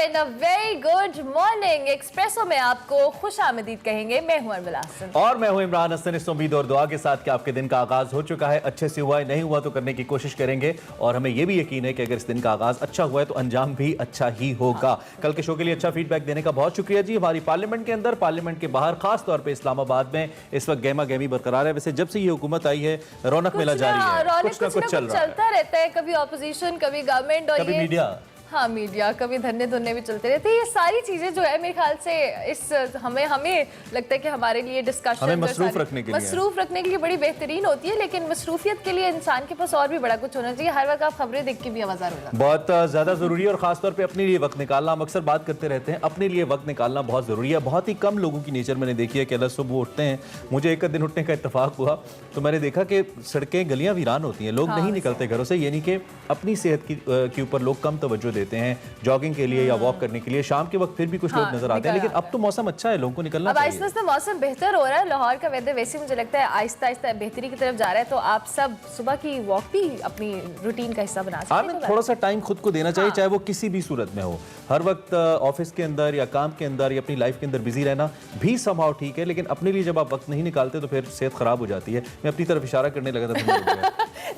And a very good morning. Espresso में आपको खुश आमदीद कहेंगे। मैं हूं अरबिल हसन और मैं हूं इमरान हसन। इस उम्मीद और दुआ के साथ कि आपके दिन का आगाज हो चुका है, अच्छे से हुआ है, नहीं हुआ तो करने की कोशिश करेंगे। और हमें यह भी यकीन है कि अगर इस दिन का आगाज अच्छा हुआ है तो अंजाम भी अच्छा ही होगा। कल के शो के लिए अच्छा फीडबैक देने का बहुत शुक्रिया जी। हमारी पार्लियामेंट के अंदर, पार्लियामेंट के बाहर, खास तौर पर इस्लामाबाद में इस वक्त गहमा गहमी बरकरार है। वैसे जब से ये हुकूमत आई है रौनक मेला जारी है, कुछ ना कुछ चलता रहता है। कभी ऑपोजिशन, कभी गवर्नमेंट और कभी मीडिया, हाँ मीडिया, कभी धन्ने धुन्ने भी चलते रहते हैं। ये सारी चीजें जो है मेरे ख्याल से इस हमें लगता है कि हमारे लिए डिस्कशन हमें मसरूफ रखने के लिए बड़ी बेहतरीन होती है। लेकिन मसरूफियत के लिए इंसान के पास और भी बड़ा कुछ होना चाहिए। हर वक्त आप खबरें देख के भी आवाज़ार हो जाते हैं, बहुत ज्यादा जरूरी है। और खासतौर पे अपने लिए वक्त निकालना, हम अक्सर बात करते रहते हैं, अपने लिए वक्त निकालना बहुत जरूरी है। बहुत ही कम लोगों की नेचर मैंने देखी है कि अल्लाह सुबह उठते हैं। मुझे एक दिन उठने का इत्तेफाक हुआ तो मैंने देखा कि सड़कें गलियां वीरान होती हैं, लोग नहीं निकलते घरों से। यानी कि अपनी सेहत के ऊपर लोग कम तवज्जो देते हैं, जॉगिंग के लिए या वॉक करने के लिए। शाम के वक्त फिर भी कुछ लोग नजर आते हैं, लेकिन अब तो मौसम अच्छा है, लोगों को निकलना चाहिए। अब आहिस्ता मौसम बेहतर हो रहा है। लाहौर का वेदर वैसे मुझे लगता है आहिस्ता आहिस्ता बेहतरी की तरफ जा रहा है। तो आप सब सुबह की वॉक भी अपनी रूटीन का हिस्सा बना सकते हैं। थोड़ा सा टाइम खुद को देना चाहिए, चाहे वो किसी भी सूरत में हो। हर वक्त ऑफिस के अंदर या काम के अंदर या अपनी लाइफ के अंदर बिजी रहना भी समहाउ ठीक है, लेकिन अपने लिए जब आप वक्त नहीं निकालते तो फिर सेहत खराब हो जाती है। मैं अपनी तरफ इशारा करने लगा था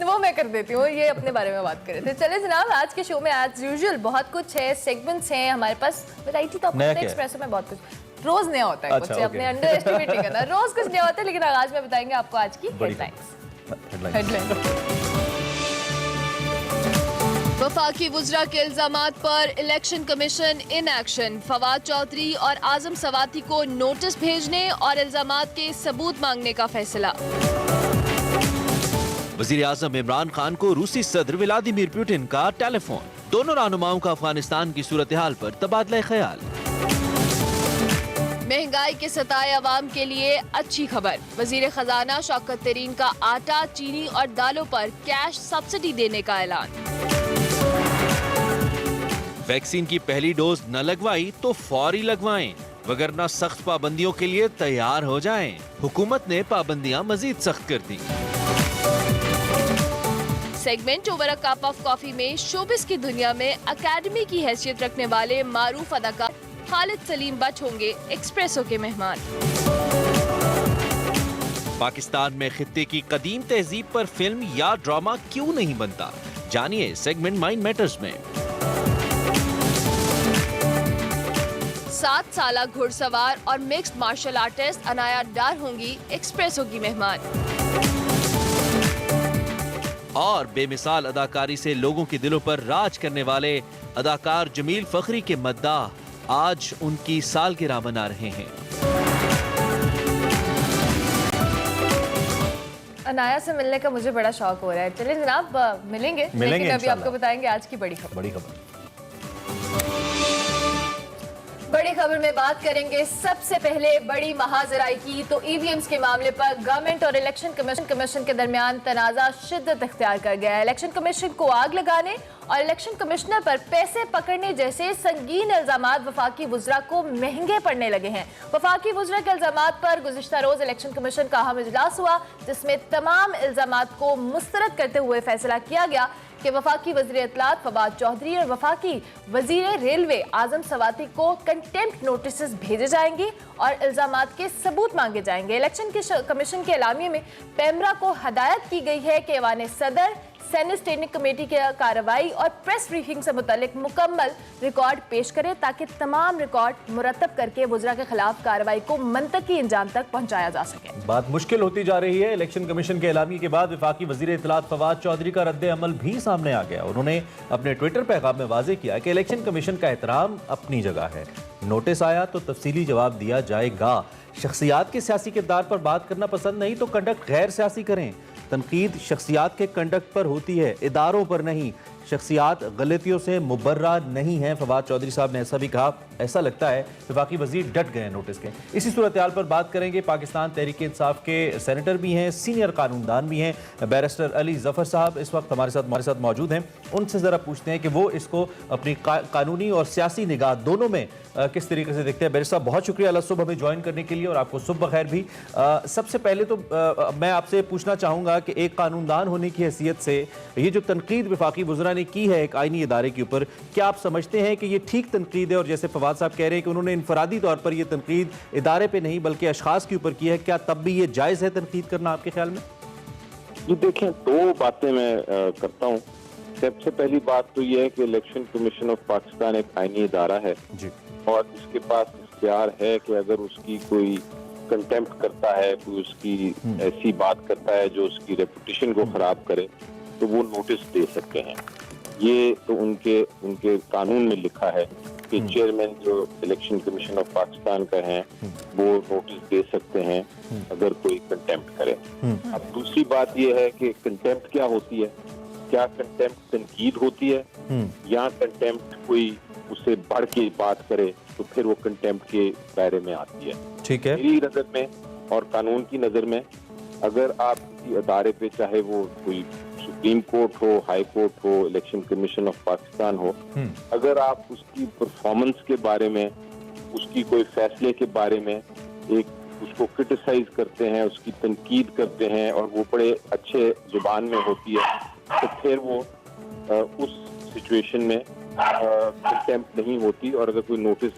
वो मैं कर देती हूँ, ये अपने बारे में बात कर रहे थे। चले जनाब, आज के शो में आज यूजुअल बहुत कुछ है, सेगमेंट्स हैं हमारे पास, वैरायटी तो एक्सप्रेसो में बहुत कुछ रोज नया होता है। कुछ अपने अंडर एस्टिमेट नहीं करना, रोज कुछ नया होता है। लेकिन आगाज में बताएंगे आपको आज की हेडलाइंस। वफाकी वुज़रा के इल्जामात पर election commission in action. Fawad Chaudhry और आजम सवाती को नोटिस भेजने और इल्जामात के सबूत मांगने का फैसला। वज़ीर आज़म इमरान खान को रूसी सदर व्लादिमीर पुतिन का टेलीफोन। दोनों रहनुमाओं का अफगानिस्तान की सूरत हाल पर तबादला ख्याल। महंगाई के सताए अवाम के लिए अच्छी खबर। वजीर खजाना शौकत तरीन का आटा, चीनी और दालों पर कैश सब्सिडी देने का ऐलान। वैक्सीन की पहली डोज न लगवाई तो फौरी लगवाएं, वगरना सख्त पाबंदियों के लिए तैयार हो जाएं। हुकूमत ने पाबंदियां मजीद सख्त कर दी। Segment over a cup of coffee में शोबिस की दुनिया में अकेडमी की हैसियत रखने वाले मारूफ अदाकार खालिद सलीम बट होंगे एक्सप्रेसो के मेहमान। पाकिस्तान में खित्ते की कदीम तहजीब पर फिल्म या ड्रामा क्यों नहीं बनता, जानिए सेगमेंट माइंड मैटर्स में। 7 साला घुड़सवार और मिक्स्ड मार्शल आर्टिस्ट अनाया डार होंगी एक्सप्रेसो की मेहमान। और बेमिसाल अदाकारी से लोगों के दिलों पर राज करने वाले अदाकार जमील फखरी के मद्दाह आज उनकी सालगिरह मना रहे हैं। अनाया से मिलने का मुझे बड़ा शौक हो रहा है। चलिए जनाब मिलेंगे लेकिन अभी आपको बताएंगे आज की बड़ी खबर। बड़ी खबर में बात करेंगे सबसे पहले बड़ी महाजराई की। तो ईवीएम्स के मामले पर गवर्नमेंट और इलेक्शन कमीशन के दरमियान तनाजा शिद्दत इख्तियार कर गया है। इलेक्शन कमीशन को आग लगाने और इलेक्शन कमिश्नर पर पैसे पकड़ने जैसे संगीन इल्जामात वफाकी वुज़रा को महंगे पड़ने लगे हैं। वफाकी वुज़रा के इल्जामात पर गुज़िश्ता रोज इलेक्शन कमीशन का अहम इजलास हुआ, जिसमें तमाम इल्जामात को मुस्तरद करते हुए फैसला किया गया कि वफाकी वज़ीर इत्तलात फवाद चौधरी और वफाकी वज़ीर रेलवे आजम सवाती को कंटेम्प्ट नोटिस भेजे जाएंगे और इल्जामात के सबूत मांगे जाएंगे। इलेक्शन कमीशन के एलामिये में पेमरा को हदायत की गई है कि ऐवान सदर, सेनेट स्टैंडिंग कमेटी की कार्रवाई और प्रेस ब्रीफिंग से मुतालिक मुकम्मल रिकॉर्ड पेश करे ताकि तमाम रिकॉर्ड मुरतब करके वुज़रा के खिलाफ कार्रवाई को मंतकी इंजाम तक पहुंचाया जा सके। बात मुश्किल होती जा रही है। इलेक्शन कमीशन के एलामी के बाद वफाकी वज़ीर इत्तलात फवाद चौधरी का रद्द अमल भी सामने आ गया। उन्होंने अपने ट्विटर पैगाम में वाज़ेह किया कि इलेक्शन कमीशन का एहतराम अपनी जगह है, नोटिस आया तो तफसीली जवाब दिया जाएगा। शख्सियात के सियासी किरदार पर बात करना पसंद नहीं तो कंडक्ट गैर सियासी करें। तनकीद शख्सियात के कंडक्ट पर होती है, इदारों पर नहीं। शख्सियात गलतियों से मुबर्रा नहीं है। फवाद चौधरी साहब ने ऐसा भी कहा। ऐसा लगता है वफाकी वजीर डट गए नोटिस के। इसी सूरत हाल पर बात करेंगे। पाकिस्तान तहरीक इंसाफ के सेनेटर भी हैं, सीनियर कानूनदान भी हैं, बैरिस्टर अली जफर साहब इस वक्त हमारे साथ मौजूद हैं। उनसे ज़रा पूछते हैं कि वो इसको अपनी कानूनी और सियासी निगाह दोनों में किस तरीके से देखते हैं। बैरिस्टर साहब बहुत शुक्रिया सुबह हमें ज्वाइन करने के लिए और आपको सुबह बखैर भी। सबसे पहले तो मैं आपसे पूछना चाहूँगा कि एक कानूनदान होने की हैसियत से ये जो तनकीद वफाकी वज़रा ने की है एक आईनी इदारे के ऊपर, क्या आप समझते हैं कि ये ठीक तनकीद है? और जैसे फवाद साहब कह रहे हैं कि उन्होंने इनफरादी तौर पर ये तनकीद इदारे पे नहीं बल्कि अशखास के ऊपर की है, क्या तब भी ये जायज़ है तनकीद करना आपके ख्याल में? जी देखें, दो बातें मैं करता हूँ। सबसे पहली बात तो ये है कि इलेक्शन कमीशन ऑफ पाकिस्तान एक आईनी इदारा है जी, और इसके पास इख्तियार है कि अगर उसकी कोई कंटेम्प्ट करता है, कोई उसकी ऐसी बात करता है जो उसकी रेपुटेशन को खराब करे, तो वो नोटिस दे सकते हैं। ये तो उनके कानून में लिखा है कि चेयरमैन जो इलेक्शन कमीशन ऑफ पाकिस्तान का है वो नोटिस दे सकते हैं अगर कोई कंटेम्प्ट करे। अब दूसरी बात ये है कि कंटेम्प्ट क्या होती है? क्या कंटेम्प्ट तनकीद होती है या कंटेम्प्ट कोई उससे बढ़ के बात करे तो फिर वो कंटेम्प्ट के दायरे में आती है? ठीक है। मेरी नजर में और कानून की नजर में, अगर आप किसी अदारे पे, चाहे वो कोई सुप्रीम कोर्ट हो, हाई कोर्ट हो, इलेक्शन कमीशन ऑफ पाकिस्तान हो, अगर आप उसकी परफॉर्मेंस के बारे में, उसकी कोई फैसले के बारे में उसको क्रिटिसाइज करते हैं, उसकी तनकीद करते हैं और वो बड़े अच्छे जुबान में होती है, तो फिर वो उस सिचुएशन में कंटेम्प्ट नहीं होती। और अगर कोई नोटिस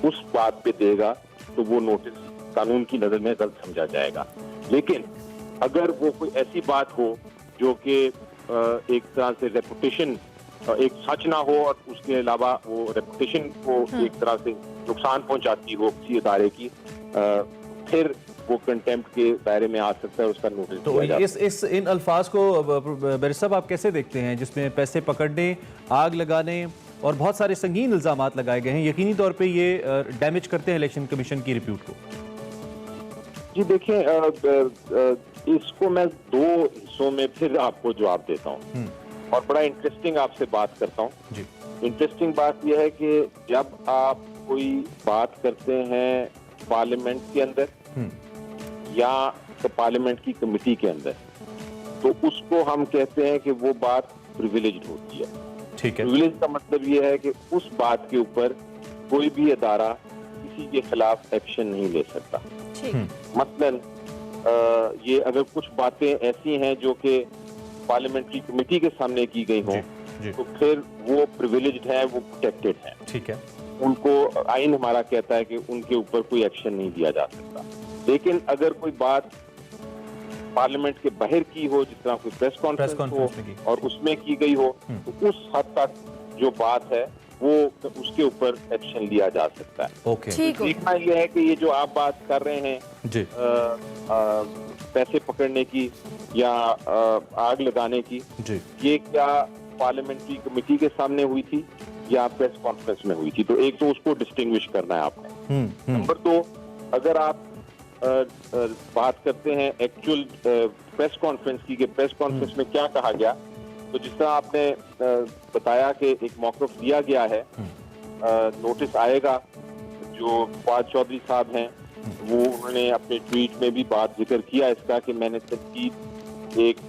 उस बात पे देगा तो वो नोटिस कानून की नजर में गलत समझा जाएगा। लेकिन अगर वो कोई ऐसी बात हो जो कि एक तरह से रेपुटेशन, एक सच ना हो और उसके अलावा वो रेपुटेशन को एक तरह से नुकसान पहुंचाती हो किसी इदारे की, फिर वो कंटेम्प्ट के दायरे में आ सकता है, उसका नोटिस तो इस इन अल्फाज को बैरिस्टर साहब आप कैसे देखते हैं, जिसमें पैसे पकड़ने, आग लगाने और बहुत सारे संगीन इल्जामात लगाए गए हैं, यकीनी तौर पे ये डैमेज करते हैं इलेक्शन कमीशन की रिप्यूट को? जी देखें, इसको मैं दो हिस्सों में फिर आपको जवाब देता हूँ और बड़ा इंटरेस्टिंग आपसे बात करता हूँ। इंटरेस्टिंग बात यह है कि जब आप कोई बात करते हैं पार्लियामेंट के अंदर या तो पार्लियामेंट की कमेटी के अंदर, तो उसको हम कहते हैं कि वो बात प्रिविलेज्ड होती है। ठीक है। प्रिविलेज का मतलब ये है कि उस बात के ऊपर कोई भी अदारा किसी के खिलाफ एक्शन नहीं ले सकता। मसलन ये अगर कुछ बातें ऐसी हैं जो कि पार्लियामेंट्री कमेटी के सामने की गई हों, तो फिर वो प्रिविलेज्ड है, वो प्रोटेक्टेड है। ठीक है। उनको आइन हमारा कहता है कि उनके ऊपर कोई एक्शन नहीं लिया जा सकता। लेकिन अगर कोई बात पार्लियामेंट के बाहर की हो, जिस तरह कोई प्रेस कॉन्फ्रेंस हो और उसमें की गई हो, तो उस हद तक जो बात है वो उसके ऊपर एक्शन लिया जा सकता है। ओके। देखना यह है कि ये जो आप बात कर रहे हैं जी, पैसे पकड़ने की या आग लगाने की, जी, ये क्या पार्लियामेंट्री कमेटी के सामने हुई थी या प्रेस कॉन्फ्रेंस में हुई थी? तो एक तो उसको डिस्टिंग्विश करना है आपने। नंबर दो, अगर आप बात करते हैं एक्चुअल प्रेस कॉन्फ्रेंस की, कि प्रेस कॉन्फ्रेंस में क्या कहा गया, तो जिस तरह आपने बताया कि एक मौक़िफ़ दिया गया है, नोटिस आएगा, जो फवाद चौधरी साहब हैं वो उन्होंने अपने ट्वीट में भी बात जिक्र किया इसका कि मैंने तनकीद एक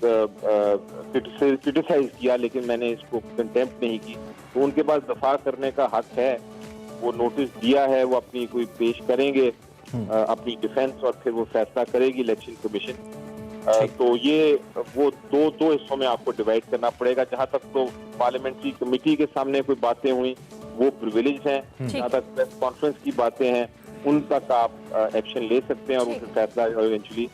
क्रिटिसाइज किया लेकिन मैंने इसको कंटेम्प्ट नहीं की। तो उनके पास दफा करने का हक है, वो नोटिस दिया है, वो अपनी कोई पेश करेंगे अपनी डिफेंस और फिर वो फैसला करेगी इलेक्शन कमीशन। तो ये वो दो हिस्सों में आपको डिवाइड करना पड़ेगा। जहां तक तो पार्लियामेंट्री कमेटी के सामने कोई बातें हुई वो प्रिविलेज हैं, जहां तक प्रेस कॉन्फ्रेंस की बातें हैं उन तक आप एक्शन ले सकते हैं और उनका फैसला इवेंचुअली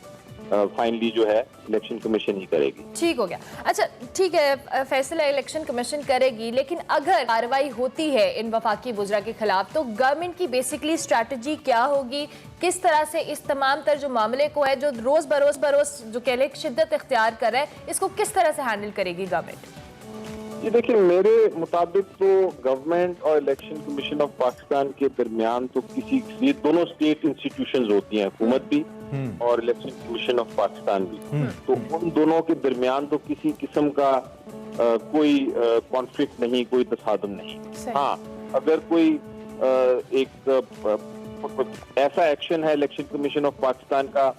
फाइनली जो है इलेक्शन कमीशन ही करेगी। ठीक हो गया। अच्छा ठीक है, फैसला इलेक्शन कमीशन करेगी, लेकिन अगर कार्रवाई होती है इन वफाकी वुज़रा के खिलाफ तो गवर्नमेंट की बेसिकली स्ट्रैटेजी क्या होगी? किस तरह से इस तमाम तर जो मामले को है, जो रोज बरोज जो कह लें शिद्दत इख्तियार कर रहा है, इसको किस तरह से हैंडल करेगी गवर्नमेंट? ये देखिए, मेरे मुताबिक तो गवर्नमेंट और इलेक्शन कमीशन ऑफ पाकिस्तान के दरमियान तो ये दोनों स्टेट इंस्टीट्यूशंस होती हैं, हुकूमत भी और इलेक्शन कमीशन ऑफ पाकिस्तान भी, तो उन दोनों के दरमियान तो किसी किस्म का कोई कॉन्फ्लिक्ट नहीं, कोई तसादम नहीं। हाँ, अगर कोई एक ऐसा एक्शन है इलेक्शन कमीशन ऑफ पाकिस्तान का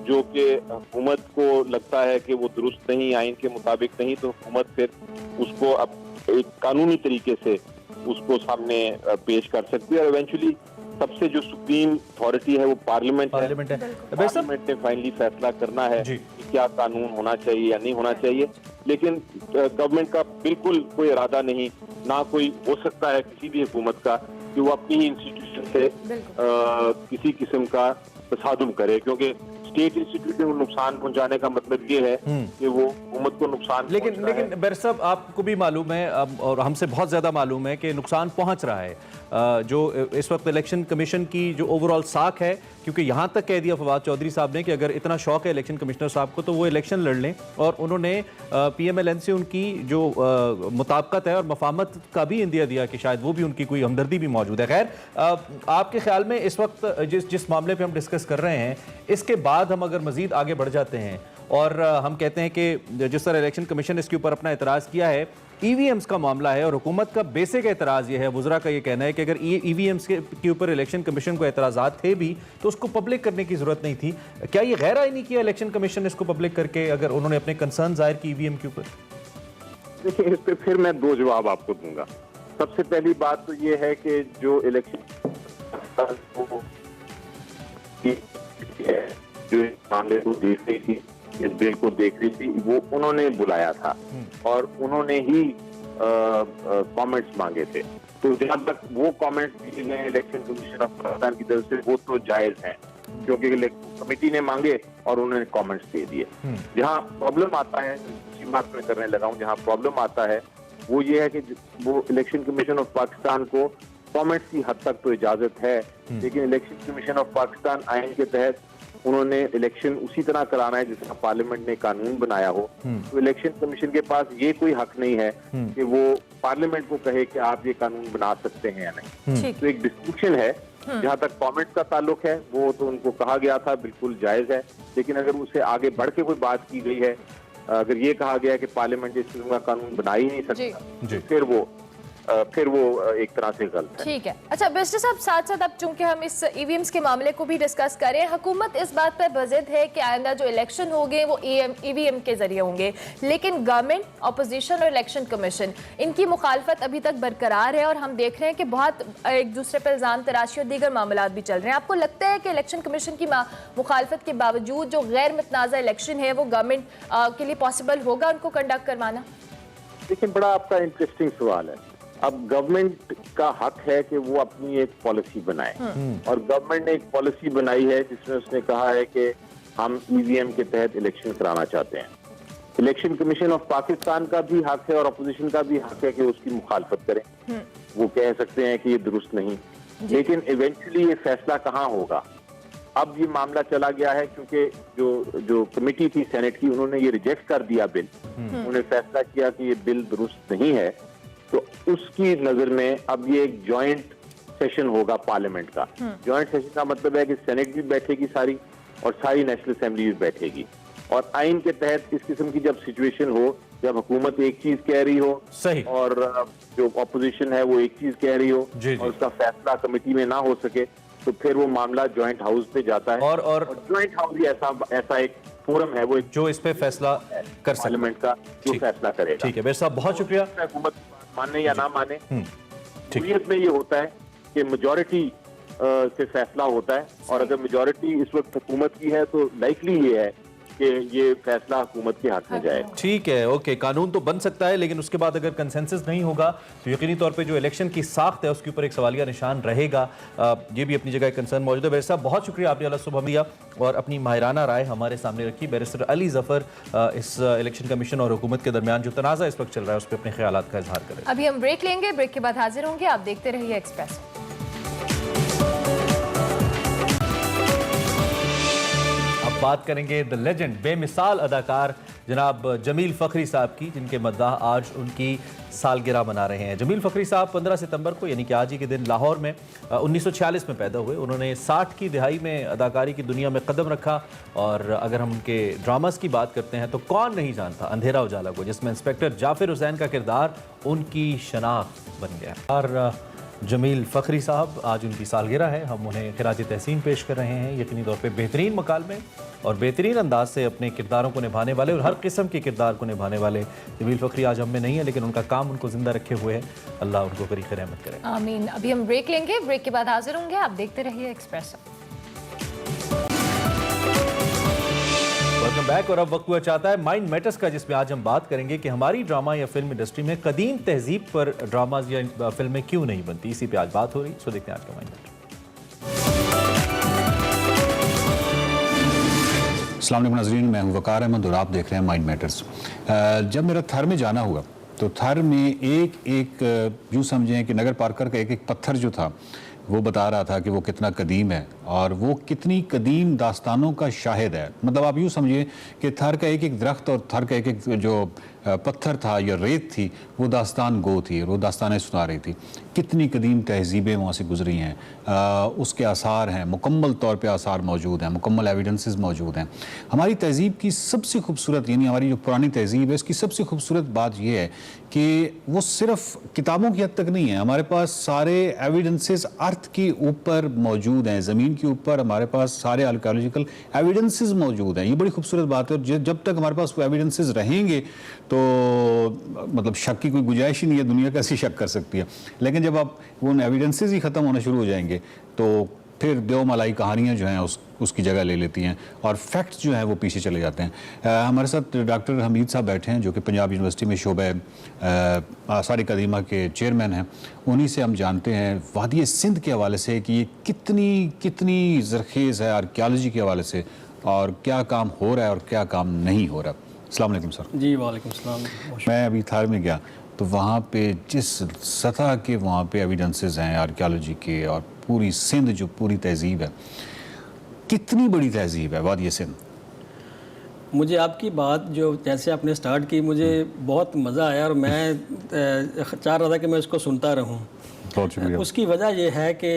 जो कि हुकूमत को लगता है कि वो दुरुस्त नहीं, आइन के मुताबिक नहीं, तो हुकूमत फिर उसको अब एक कानूनी तरीके से उसको सामने पेश कर सकती है और इवेंचुअली सबसे जो सुप्रीम अथॉरिटी है वो पार्लियामेंट है। पार्लियामेंट ने फाइनली फैसला करना है कि क्या कानून होना चाहिए या नहीं होना चाहिए। लेकिन गवर्नमेंट का बिल्कुल कोई इरादा नहीं, ना कोई हो सकता है किसी भी हुकूमत का कि वो अपनी ही इंस्टीट्यूशन से किसी किस्म का तसादुम करे, क्योंकि स्टेट इंस्टीट्यूशन को नुकसान पहुंचाने का मतलब ये है कि वो हुकूमत को नुकसान लेकिन बैरिस्टर साहब, आपको भी मालूम है और हमसे बहुत ज़्यादा मालूम है कि नुकसान पहुंच रहा है। जो इस वक्त इलेक्शन कमीशन की जो ओवरऑल साख है, क्योंकि यहाँ तक कह दिया फवाद चौधरी साहब ने कि अगर इतना शौक है इलेक्शन कमिश्नर साहब को तो वो इलेक्शन लड़ लें, और उन्होंने PMLN से उनकी जो मुताबकत है और मफामत का भी इंदिया दिया कि शायद वो भी उनकी कोई हमदर्दी भी मौजूद है। खैर, आपके ख्याल में इस वक्त जिस मामले पर हम डिस्कस कर रहे हैं, इसके बाद हम अगर मजीद आगे बढ़ जाते हैं और हम कहते हैं कि जिस तरह इलेक्शन कमीशन इसके ऊपर अपना एतराज़ किया है, EVMs का मामला है और हुकूमत का बेसिक एतराज़ ये है, वुज़रा का ये कहना है कि अगर EVMs के ऊपर इलेक्शन कमीशन को एतराज़ात थे भी तो उसको पब्लिक करने की ज़रूरत नहीं थी। क्या ये गैर आईनी किया इलेक्शन कमीशन इसको पब्लिक करके, अगर उन्होंने अपने कंसर्न जाहिर की EVM के ऊपर? देखिए, इस पर फिर मैं दो जवाब आपको दूंगा। सबसे पहली बात तो ये है कि जो इलेक्शन जो इस मामले को देख रही थी, इस बिल को देख रही थी, वो उन्होंने बुलाया था और उन्होंने ही कमेंट्स मांगे थे। तो जहां तक वो कमेंट्स दिए गए इलेक्शन कमीशन ऑफ पाकिस्तान की तरफ से, वो तो जायज हैं, क्योंकि कमेटी ने मांगे और उन्होंने कमेंट्स दे दिए। जहां प्रॉब्लम आता है, इसी बात में करने लगा हूं, जहां प्रॉब्लम आता है वो ये है कि वो इलेक्शन कमीशन ऑफ पाकिस्तान को कमेंट्स की हद तक तो इजाजत है, लेकिन इलेक्शन कमीशन ऑफ पाकिस्तान आइन के तहत उन्होंने इलेक्शन उसी तरह कराना है जिस तरह पार्लियामेंट ने कानून बनाया हो। तो इलेक्शन कमीशन के पास ये कोई हक नहीं है कि वो पार्लियामेंट को कहे कि आप ये कानून बना सकते हैं या नहीं। तो एक डिस्टिंक्शन है। जहां तक कमेंट्स का ताल्लुक है, वो तो उनको कहा गया था, बिल्कुल जायज है, लेकिन अगर उससे आगे बढ़ के कोई बात की गई है, अगर ये कहा गया है कि पार्लियामेंट इस किस्म का कानून बना ही नहीं सकता, तो फिर वो एक तरह से गलत है। ठीक है। अच्छा बैरिस्टर साहब, साथ साथ अब चूंकि हम इस EVMs के मामले को भी डिस्कस करें, हुकूमत इस बात पर बज़िद है कि आइंदा जो इलेक्शन होंगे वो EVM के जरिए होंगे, लेकिन गवर्नमेंट, अपोजिशन और इलेक्शन कमीशन, इनकी मुखालफत अभी तक बरकरार है और हम देख रहे हैं कि बहुत एक दूसरे पर इल्ज़ाम तराशी और दीगर मामला भी चल रहे हैं। आपको लगता है कि इलेक्शन कमीशन की मुखालफत के बावजूद जो गैर मुतनाज़ा इलेक्शन है वो गवर्नमेंट के लिए पॉसिबल होगा उनको कंडक्ट करवाना? देखिए, बड़ा आपका इंटरेस्टिंग सवाल है। अब गवर्नमेंट का हक है कि वो अपनी एक पॉलिसी बनाए, और गवर्नमेंट ने एक पॉलिसी बनाई है जिसमें उसने कहा है कि हम EVM के तहत इलेक्शन कराना चाहते हैं। इलेक्शन कमीशन ऑफ पाकिस्तान का भी हक है और अपोजिशन का भी हक है कि उसकी मुखालफत करें। वो कह सकते हैं कि ये दुरुस्त नहीं, लेकिन इवेंचुअली ये फैसला कहाँ होगा? अब ये मामला चला गया है क्योंकि जो कमेटी थी सेनेट की, उन्होंने ये रिजेक्ट कर दिया बिल। उन्होंने फैसला किया कि ये बिल दुरुस्त नहीं है, तो उसकी नजर में अब ये एक जॉइंट सेशन होगा पार्लियामेंट का। जॉइंट सेशन का मतलब है कि सेनेट भी बैठेगी सारी और सारी नेशनल असेंबली भी बैठेगी, और आइन के तहत इस किस्म की जब सिचुएशन हो, जब हुकूमत एक चीज कह रही हो सही और जो अपोजिशन है वो एक चीज कह रही हो और उसका फैसला कमेटी में ना हो सके, तो फिर वो मामला जॉइंट हाउस पे जाता है और जॉइंट हाउस ही ऐसा एक फोरम है वो जो इस पे फैसला कर सकता है, पार्लियामेंट का जो फैसला करेगा। ठीक है बैरिस्टर साहब, बहुत शुक्रिया। हुकूमत माने या ना माने, हुर्रियत में ये होता है कि मेजॉरिटी से फैसला होता है, और अगर मेजॉरिटी इस वक्त हुकूमत की है तो लाइकली ये है कि ये फैसला हुकूमत के हाथ में जाए। ठीक है, ओके, कानून तो बन सकता है, लेकिन उसके बाद अगर कंसेंसस नहीं होगा तो यकीनी तौर पे जो इलेक्शन की साख्त है उसके ऊपर एक सवालिया निशान रहेगा। ये भी अपनी जगह एक कंसर्न मौजूद है। बैरिस्टर साहब, बहुत शुक्रिया, आपने सुबह दिया और अपनी माहिराना राय हमारे सामने रखी। बैरिस्टर अली जफर इस इलेक्शन कमीशन और हुकूमत के दरमियान जो तनाज़ा इस वक्त चल रहा है उस पर अपने ख्यालात का इजहार करें। अभी हम ब्रेक लेंगे, ब्रेक के बाद हाजिर होंगे, आप देखते रहिए एक्सप्रेस। बात करेंगे द लेजेंड, बेमिसाल अदाकार जनाब जमील फ़खरी साहब की, जिनके मद्दाह आज उनकी सालगिरह मना रहे हैं। जमील फ़खरी साहब 15 सितंबर को यानी कि आज ही के दिन लाहौर में 1946 में पैदा हुए। उन्होंने 60 की दिहाई में अदाकारी की दुनिया में कदम रखा, और अगर हम उनके ड्रामास की बात करते हैं तो कौन नहीं जानता अंधेरा उजाला को, जिसमें इंस्पेक्टर जाफिर हुसैन का किरदार उनकी शनाख्त बन गया। और जमील फ़खरी साहब, आज उनकी सालगिरह है, हम उन्हें खिराज तहसीन पेश कर रहे हैं। यकीनी तौर पे बेहतरीन मकाल में और बेहतरीन अंदाज से अपने किरदारों को निभाने वाले और हर किस्म के किरदार को निभाने वाले जमील फ़खरी आज हम में नहीं है, लेकिन उनका काम उनको ज़िंदा रखे हुए है। अल्लाह उनको करीब रहमत करे, आमीन। अभी हम ब्रेक लेंगे, ब्रेक के बाद हाजिर होंगे, आप देखते रहिए एक्सप्रेस। और वेलकम बैक। और अब वक्त हुआ चाहता है माइंड मैटर्स का, जिसमें आज हम बात करेंगे कि हमारी ड्रामा या फिल्म इंडस्ट्री में कदीम तहजीब पर ड्रामाज या फिल्में क्यों नहीं बनती। इसी पे आज बात हो रही। सो देखते हैं आज का माइंड मैटर। अस्सलाम वालेकुम नाज़रीन, मैं हूं वकार अहमद और आप देख रहे हैं माइंड मैटर्स। जब मेरा थर में जाना हुआ तो थर में एक यूँ समझें कि नगर पार्कर का एक पत्थर जो था वो बता रहा था कि वो कितना कदीम है और वो कितनी कदीम दास्तानों का शाहिद है। मतलब आप यूँ समझिए कि थर का एक दरख्त और थर का एक जो पत्थर था या रेत थी वो दास्तान गो थी, वो दास्तानें सुना रही थी। कितनी कदीम तहजीबें वहाँ से गुजरी हैं, उसके आसार हैं, मुकम्मल तौर पे आसार मौजूद हैं, मुकम्मल एविडेंसेस मौजूद हैं। हमारी तहजीब की सबसे खूबसूरत, यानी हमारी जो पुरानी तहजीब है, इसकी सबसे खूबसूरत बात यह है कि वो सिर्फ किताबों की हद तक नहीं है। हमारे पास सारे एविडेंसेस अर्थ के ऊपर मौजूद हैं, ज़मीन के ऊपर हमारे पास सारे आर्कियोलॉजिकल एविडेंसेस मौजूद हैं। ये बड़ी खूबसूरत बात है। और जब तक हमारे पास वो एविडेंसेस रहेंगे तो मतलब शक की कोई गुंजाइश ही नहीं है, दुनिया कैसी शक कर सकती है। लेकिन जब आप उन एविडेंसेस ही ख़त्म होना शुरू हो जाएंगे तो फिर देव मलाई कहानियाँ जो हैं उसकी जगह ले लेती हैं और फैक्ट्स जो हैं वो पीछे चले जाते हैं। हमारे साथ डॉक्टर हमीद साहब बैठे हैं जो कि पंजाब यूनिवर्सिटी में शोबे आसार कदीमा के चेयरमैन हैं। उन्हीं से हम जानते हैं वादी सिंध के हवाले से कि ये कितनी ज़रखेज़ है आर्कियोलॉजी के हवाले से, और क्या काम हो रहा है और क्या काम नहीं हो रहा। अस्सलाम वालेकुम सर। जी वालेकुम सलाम। मैं अभी थार में गया तो वहाँ पे जिस सतह के वहाँ पे एविडेंसेस हैं आर्कियोलॉजी के, और पूरी सिंध जो पूरी तहजीब है, कितनी बड़ी तहजीब है वादी सिंध। मुझे आपकी बात जो जैसे आपने स्टार्ट की मुझे बहुत मज़ा आया और मैं चाह रहा था कि मैं उसको सुनता रहूं। बहुत शुक्रिया। उसकी वजह यह है कि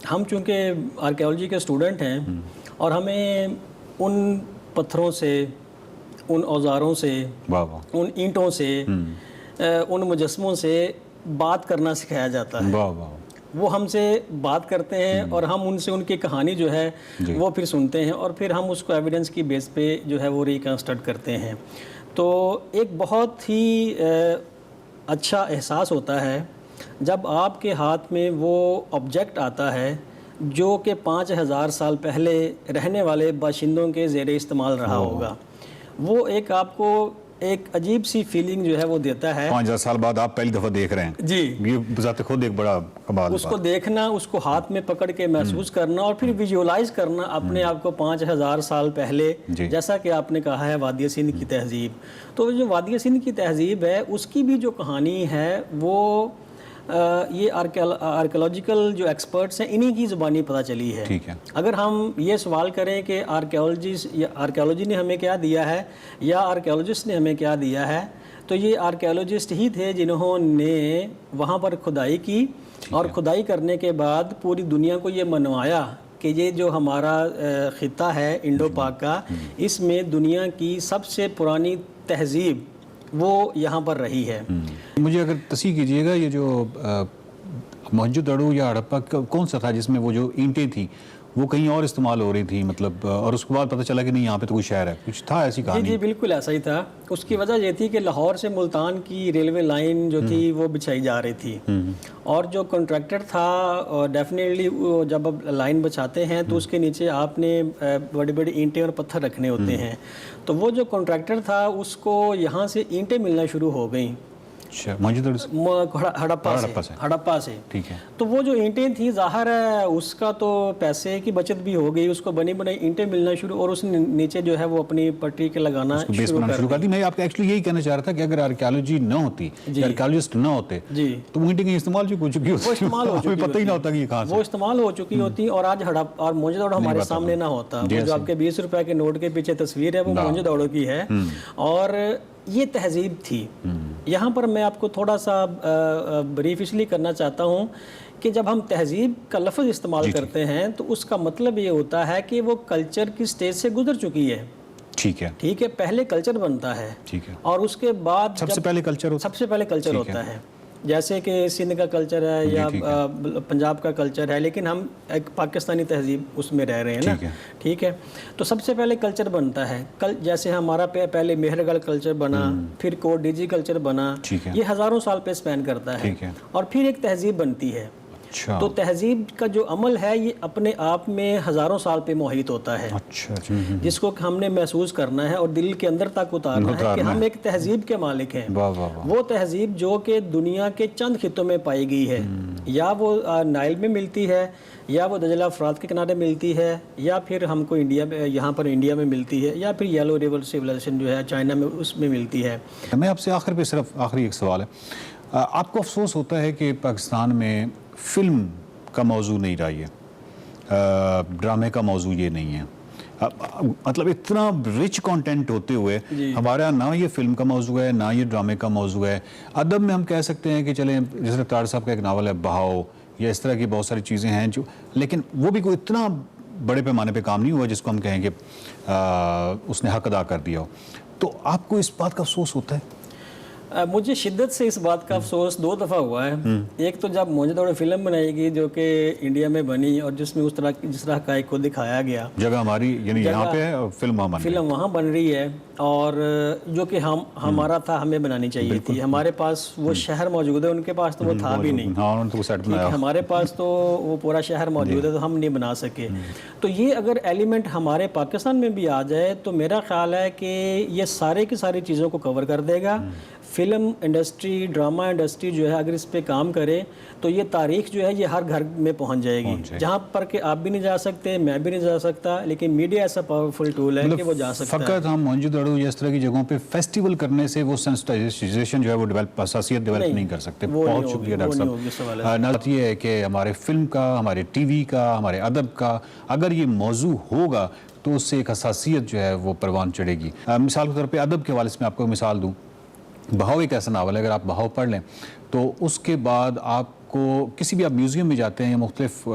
हम चूँकि आर्कियोलॉजी के स्टूडेंट हैं और हमें उन पत्थरों से, उन औजारों से, उन ईंटों से, उन मुजस्मों से बात करना सिखाया जाता है। वो हमसे बात करते हैं और हम उनसे उनकी कहानी जो है वो फिर सुनते हैं और फिर हम उसको एविडेंस की बेस पे जो है वो रिकंस्ट्रक्ट करते हैं। तो एक बहुत ही अच्छा एहसास होता है जब आपके हाथ में वो ऑब्जेक्ट आता है जो कि 5000 साल पहले रहने वाले बाशिंदों के ज़ेरे इस्तेमाल रहा होगा। वो एक आपको एक अजीब सी फीलिंग जो है वो देता है। 5000 साल बाद आप पहली दफ़ा देख रहे हैं जी, ये बजाते खुद एक बड़ा कमाल। उसको देखना, उसको हाथ में पकड़ के महसूस करना और फिर विजुअलाइज करना अपने आप को 5000 साल पहले, जैसा कि आपने कहा है वादी सिंध की तहजीब। तो जो वादी सिंध की तहजीब है उसकी भी जो कहानी है वो ये आर्कियोलॉजिकल जो एक्सपर्ट्स हैं इन्हीं की ज़ुबानी पता चली है। ठीक है। अगर हम ये सवाल करें कि आर्कियोलॉजी ने हमें क्या दिया है या आर्कियोलॉजिस्ट ने हमें क्या दिया है, तो ये आर्कियोलॉजिस्ट ही थे जिन्होंने वहाँ पर खुदाई की और खुदाई करने के बाद पूरी दुनिया को ये मनवाया कि ये जो हमारा ख़िता है इंडो पाक का, इसमें दुनिया की सबसे पुरानी तहजीब वो यहाँ पर रही है। मुझे अगर तस्हीह कीजिएगा, ये जो मोहनजोदड़ो या हड़प्पा कौन सा था जिसमें वो जो ईंटें थी वो कहीं और इस्तेमाल हो रही थी, मतलब, और उसके बाद पता चला कि नहीं यहाँ पे तो कोई शहर है, कुछ था ऐसी कहानी? जी बिल्कुल ऐसा ही था। उसकी वजह ये थी कि लाहौर से मुल्तान की रेलवे लाइन जो थी वो बिछाई जा रही थी और जो कॉन्ट्रैक्टर था डेफिनेटली जब आप लाइन बिछाते हैं तो उसके नीचे आपने बड़ी बड़ी ईंटें और पत्थर रखने होते हैं। तो वो जो कॉन्ट्रैक्टर था उसको यहाँ से ईंटें मिलना शुरू हो गई हड़प्पा से। ठीक है। तो वो जो ईंटें थी ज़ाहिर है उसका तो पैसे की बचत भी हो गई, उसको बनी बनाई ईंटें मिलना शुरू और उसने नीचे जो है वो अपनी पट्टी के लगाना शुरू कर दी। मैं आपको एक्चुअली यही कहना चाह रहा था कि अगर आर्कियोलॉजी न होती, आर्कियोलॉजिस्ट न होते जी, तो ईंटें का इस्तेमाल जो हो चुकी होती, पता ही ना होता कि कहाँ से वो इस्तेमाल हो चुकी होती और आज हड़प्पा और मोहनजोदड़ो हमारे सामने ना होता। जो आपके 20 रुपए के नोट के पीछे तस्वीर है वो मोहनजोदड़ो की है और ये तहजीब थी। यहाँ पर मैं आपको थोड़ा सा ब्रीफ इसलिए करना चाहता हूँ कि जब हम तहजीब का लफ्ज़ इस्तेमाल करते हैं तो उसका मतलब ये होता है कि वो कल्चर की स्टेज से गुजर चुकी है। ठीक है। ठीक है, पहले कल्चर बनता है। ठीक है। और उसके बाद सबसे पहले कल्चर होता है। जैसे कि सिंध का कल्चर है या पंजाब का कल्चर है, लेकिन हम एक पाकिस्तानी तहजीब उसमें रह रहे हैं ना। ठीक है। तो सबसे पहले कल्चर बनता है। जैसे हमारा पहले मेहरगढ़ कल्चर बना, फिर कोट डीजी कल्चर बना, ये हज़ारों साल पे स्पेन करता है और फिर एक तहजीब बनती है। अच्छा। तो तहजीब का जो अमल है ये अपने आप में हज़ारों साल पे मोहित होता है। अच्छा। जिसको हमने महसूस करना है और दिल के अंदर तक उतारना है कि हम एक तहजीब के मालिक हैं। वाह वाह वाह। वो तहजीब जो कि दुनिया के चंद खितों में पाई गई है, या वो नाइल में मिलती है, या वो दजला फरात के किनारे मिलती है, या फिर हमको इंडिया में, यहाँ पर इंडिया में मिलती है, या फिर येलो रिवर सिविलाइजेशन जो है चाइना में उसमें मिलती है। मैं आपसे आखिर पे सिर्फ आखिरी एक सवाल है, आपको अफसोस होता है कि पाकिस्तान में फ़िल्म का मौजू नहीं रहा है, ड्रामे का मौजू ये नहीं है, मतलब इतना रिच कंटेंट होते हुए हमारे यहाँ ना ये फिल्म का मौजू है ना ये ड्रामे का मौजू है। अदब में हम कह सकते हैं कि चलें, जैसे तार साहब का एक नावल है बहाव, या इस तरह की बहुत सारी चीज़ें हैं जो, लेकिन वो भी कोई इतना बड़े पैमाने पे काम नहीं हुआ जिसको हम कहें कि उसने हक अदा कर दिया हो। तो आपको इस बात का अफसोस होता है? मुझे शिद्दत से इस बात का अफसोस 2 दफ़ा हुआ है। एक तो जब मुझे थोड़ी फिल्म बनाई गई जो कि इंडिया में बनी और जिसमें जिस तरह हक़ाइक़ को दिखाया गया, जगह हमारी यानी यहाँ पे है और फिल्म वहाँ बन रही है, और जो कि हमारा था, हमें बनानी चाहिए थी। हमारे पास वो शहर मौजूद है, उनके पास तो वो था भी नहीं। हमारे पास तो वो पूरा शहर मौजूद है, तो हम नहीं बना सके। तो ये अगर एलिमेंट हमारे पाकिस्तान में भी आ जाए तो मेरा ख्याल है कि ये सारे की सारी चीज़ों को कवर कर देगा। फिल्म इंडस्ट्री, ड्रामा इंडस्ट्री जो है अगर इस पे काम करे तो ये तारीख जो है ये हर घर में पहुंच जाएगी, जहाँ पर कि आप भी नहीं जा सकते, मैं भी नहीं जा सकता, लेकिन मीडिया ऐसा पावरफुल टूल है कि वो जा सकता है। फ़कत हम मोहनजोदड़ो इस तरह की जगहों पे फेस्टिवल करने से वो सेंसिटाइजेशन जो है वो डेवलप, हसासियत डेवलप नहीं कर सकते। बहुत शुक्रिया डॉक्टर साहब। नाज़ ये है कि हमारे फिल्म का, हमारे टीवी का, हमारे अदब का अगर ये मौजू होगा तो उससे एक हसासियत जो है वो परवान चढ़ेगी। मिसाल के तौर पर अदब के हवाले से मैं आपको मिसाल दूँ, बहाव एक ऐसा नावल है, अगर आप बहाव पढ़ लें तो उसके बाद आपको किसी भी आप म्यूज़ियम में जाते हैं या मुख्तलिफ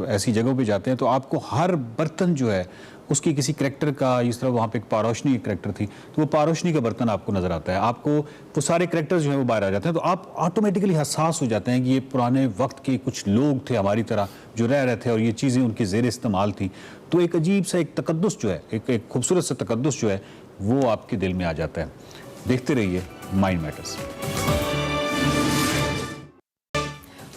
ऐसी जगहों पे जाते हैं तो आपको हर बर्तन जो है उसकी किसी करैक्टर का, इस तरह वहाँ पे एक पारोशनी की करैक्टर थी तो वो पारोशनी का बर्तन आपको नज़र आता है, आपको वो सारे करैक्टर्स जो हैं वो बाहर आ जाते हैं, तो आप ऑटोमेटिकली हसास हो जाते हैं कि ये पुराने वक्त के कुछ लोग थे हमारी तरह जो रह रहे थे और ये चीज़ें उनकी ज़ेर इस्तेमाल थी। तो एक अजीब सा एक तकद्दुस जो है, एक खूबसूरत सा तकद्दुस जो है वो आपके दिल में आ जाता है। देखते रहिए mind matters.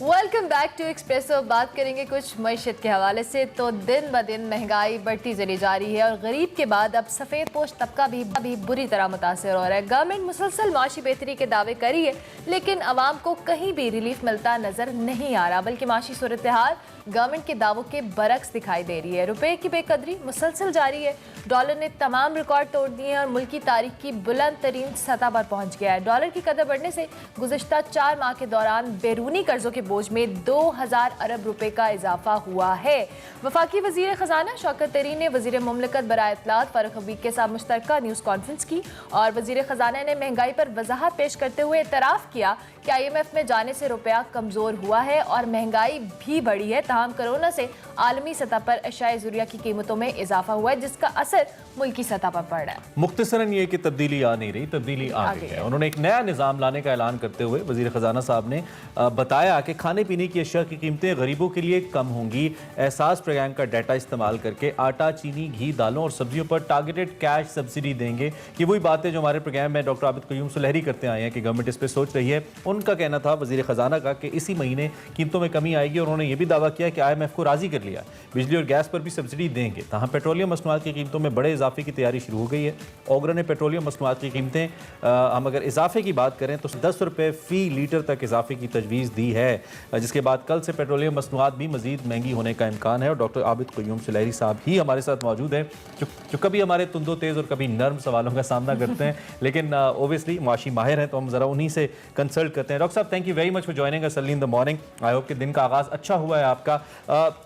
Welcome back to Expresso. बात करेंगे कुछ मईशत के हवाले से। तो दिन ब दिन महंगाई बढ़ती चली जा रही है और गरीब के बाद अब सफ़ेद पोश तबका भी बुरी तरह मुतासर हो रहा है। गवर्नमेंट मुसलसल माशी बेहतरी के दावे कर रही है लेकिन आवाम को कहीं भी रिलीफ मिलता नजर नहीं आ रहा, बल्कि माशी सूरत हाल गवर्नमेंट के दावों के बरक्स दिखाई दे रही है। रुपए की बेकदरी मुसलसल जारी है, डॉलर ने तमाम रिकॉर्ड तोड़ दिए हैं और मुल्क की तारीख की बुलंद तरीन सतह पर पहुंच गया है। डॉलर की कदर बढ़ने से गुज़िश्ता 4 माह के दौरान बैरूनी कर्जों के बोझ में 2000 अरब रुपए का इजाफा हुआ है। वफाकी वजीर खजाना शौकत तरीन ने वजीर मुमलिकत बराए इत्तलात फारूक हबीब के साथ मुश्तरका न्यूज़ कॉन्फ्रेंस की और वजीर खजाना ने महंगाई पर वजाहत पेश करते हुए इतराफ़ किया कि IMF में जाने से रुपया कमज़ोर हुआ है और महंगाई भी बढ़ी है। तमाम कोरोना से आलमी सतह पर अशाए ज़रूरिया की कीमतों में इजाफा हुआ है जिसका असर मुल्की सतह पर पड़ रहा है। मुख्तसरन ये कि तब्दीली आ नहीं रही, तब्दीली आ गई है। उन्होंने एक नया निज़ाम लाने का ऐलान करते हुए वज़ीर ख़जाना साहब ने बताया कि खाने पीने की अशिया की कीमतें गरीबों के लिए कम होंगी। एहसास प्रोग्राम का डाटा इस्तेमाल करके आटा, चीनी, घी, दालों और सब्जियों पर टारगेटेड कैश सब्सिडी देंगे। ये वही बातें जो हमारे प्रोग्राम में डॉक्टर आबिद क़य्यूम सुलहरी करते आए हैं कि गवर्नमेंट इस पर सोच रही है। उनका कहना था वज़ीर ख़जाना का कि इसी महीने कीमतों में कमी आएगी और उन्होंने ये भी दावा किया कि IMF को राज़ी कर लिया, बिजली और गैस पर भी सब्सिडी देंगे। तहाँ पेट्रोलियम मसनूआत की कीमतों में बड़े इजाफे की तैयारी शुरू हो गई है। ओगरा ने पेट्रोलियम मसनूआत की कीमतें हम अगर इजाफे की बात करें तो 10 रुपये फ़ी लीटर तक इजाफे की तजवीज़ दी है, जिसके बाद कल से पेट्रोलियम मसनूआत भी मज़ीद महंगी होने का इम्कान है। और डॉक्टर आबिद क़य्यूम सुलहरी साहब ही हमारे साथ मौजूद हैं जो कभी हमारे तुंदो तेज़ और कभी नर्म सवालों का सामना करते हैं, लेकिन ओबियसली माशी माहिर हैं तो हम ज़रा उन्हीं से कंसल्ट करते हैं। डॉक्टर साहब, thank you very much for joining us early in the morning. I hope कि दिन का आगाज़ अच्छा हुआ है आपका।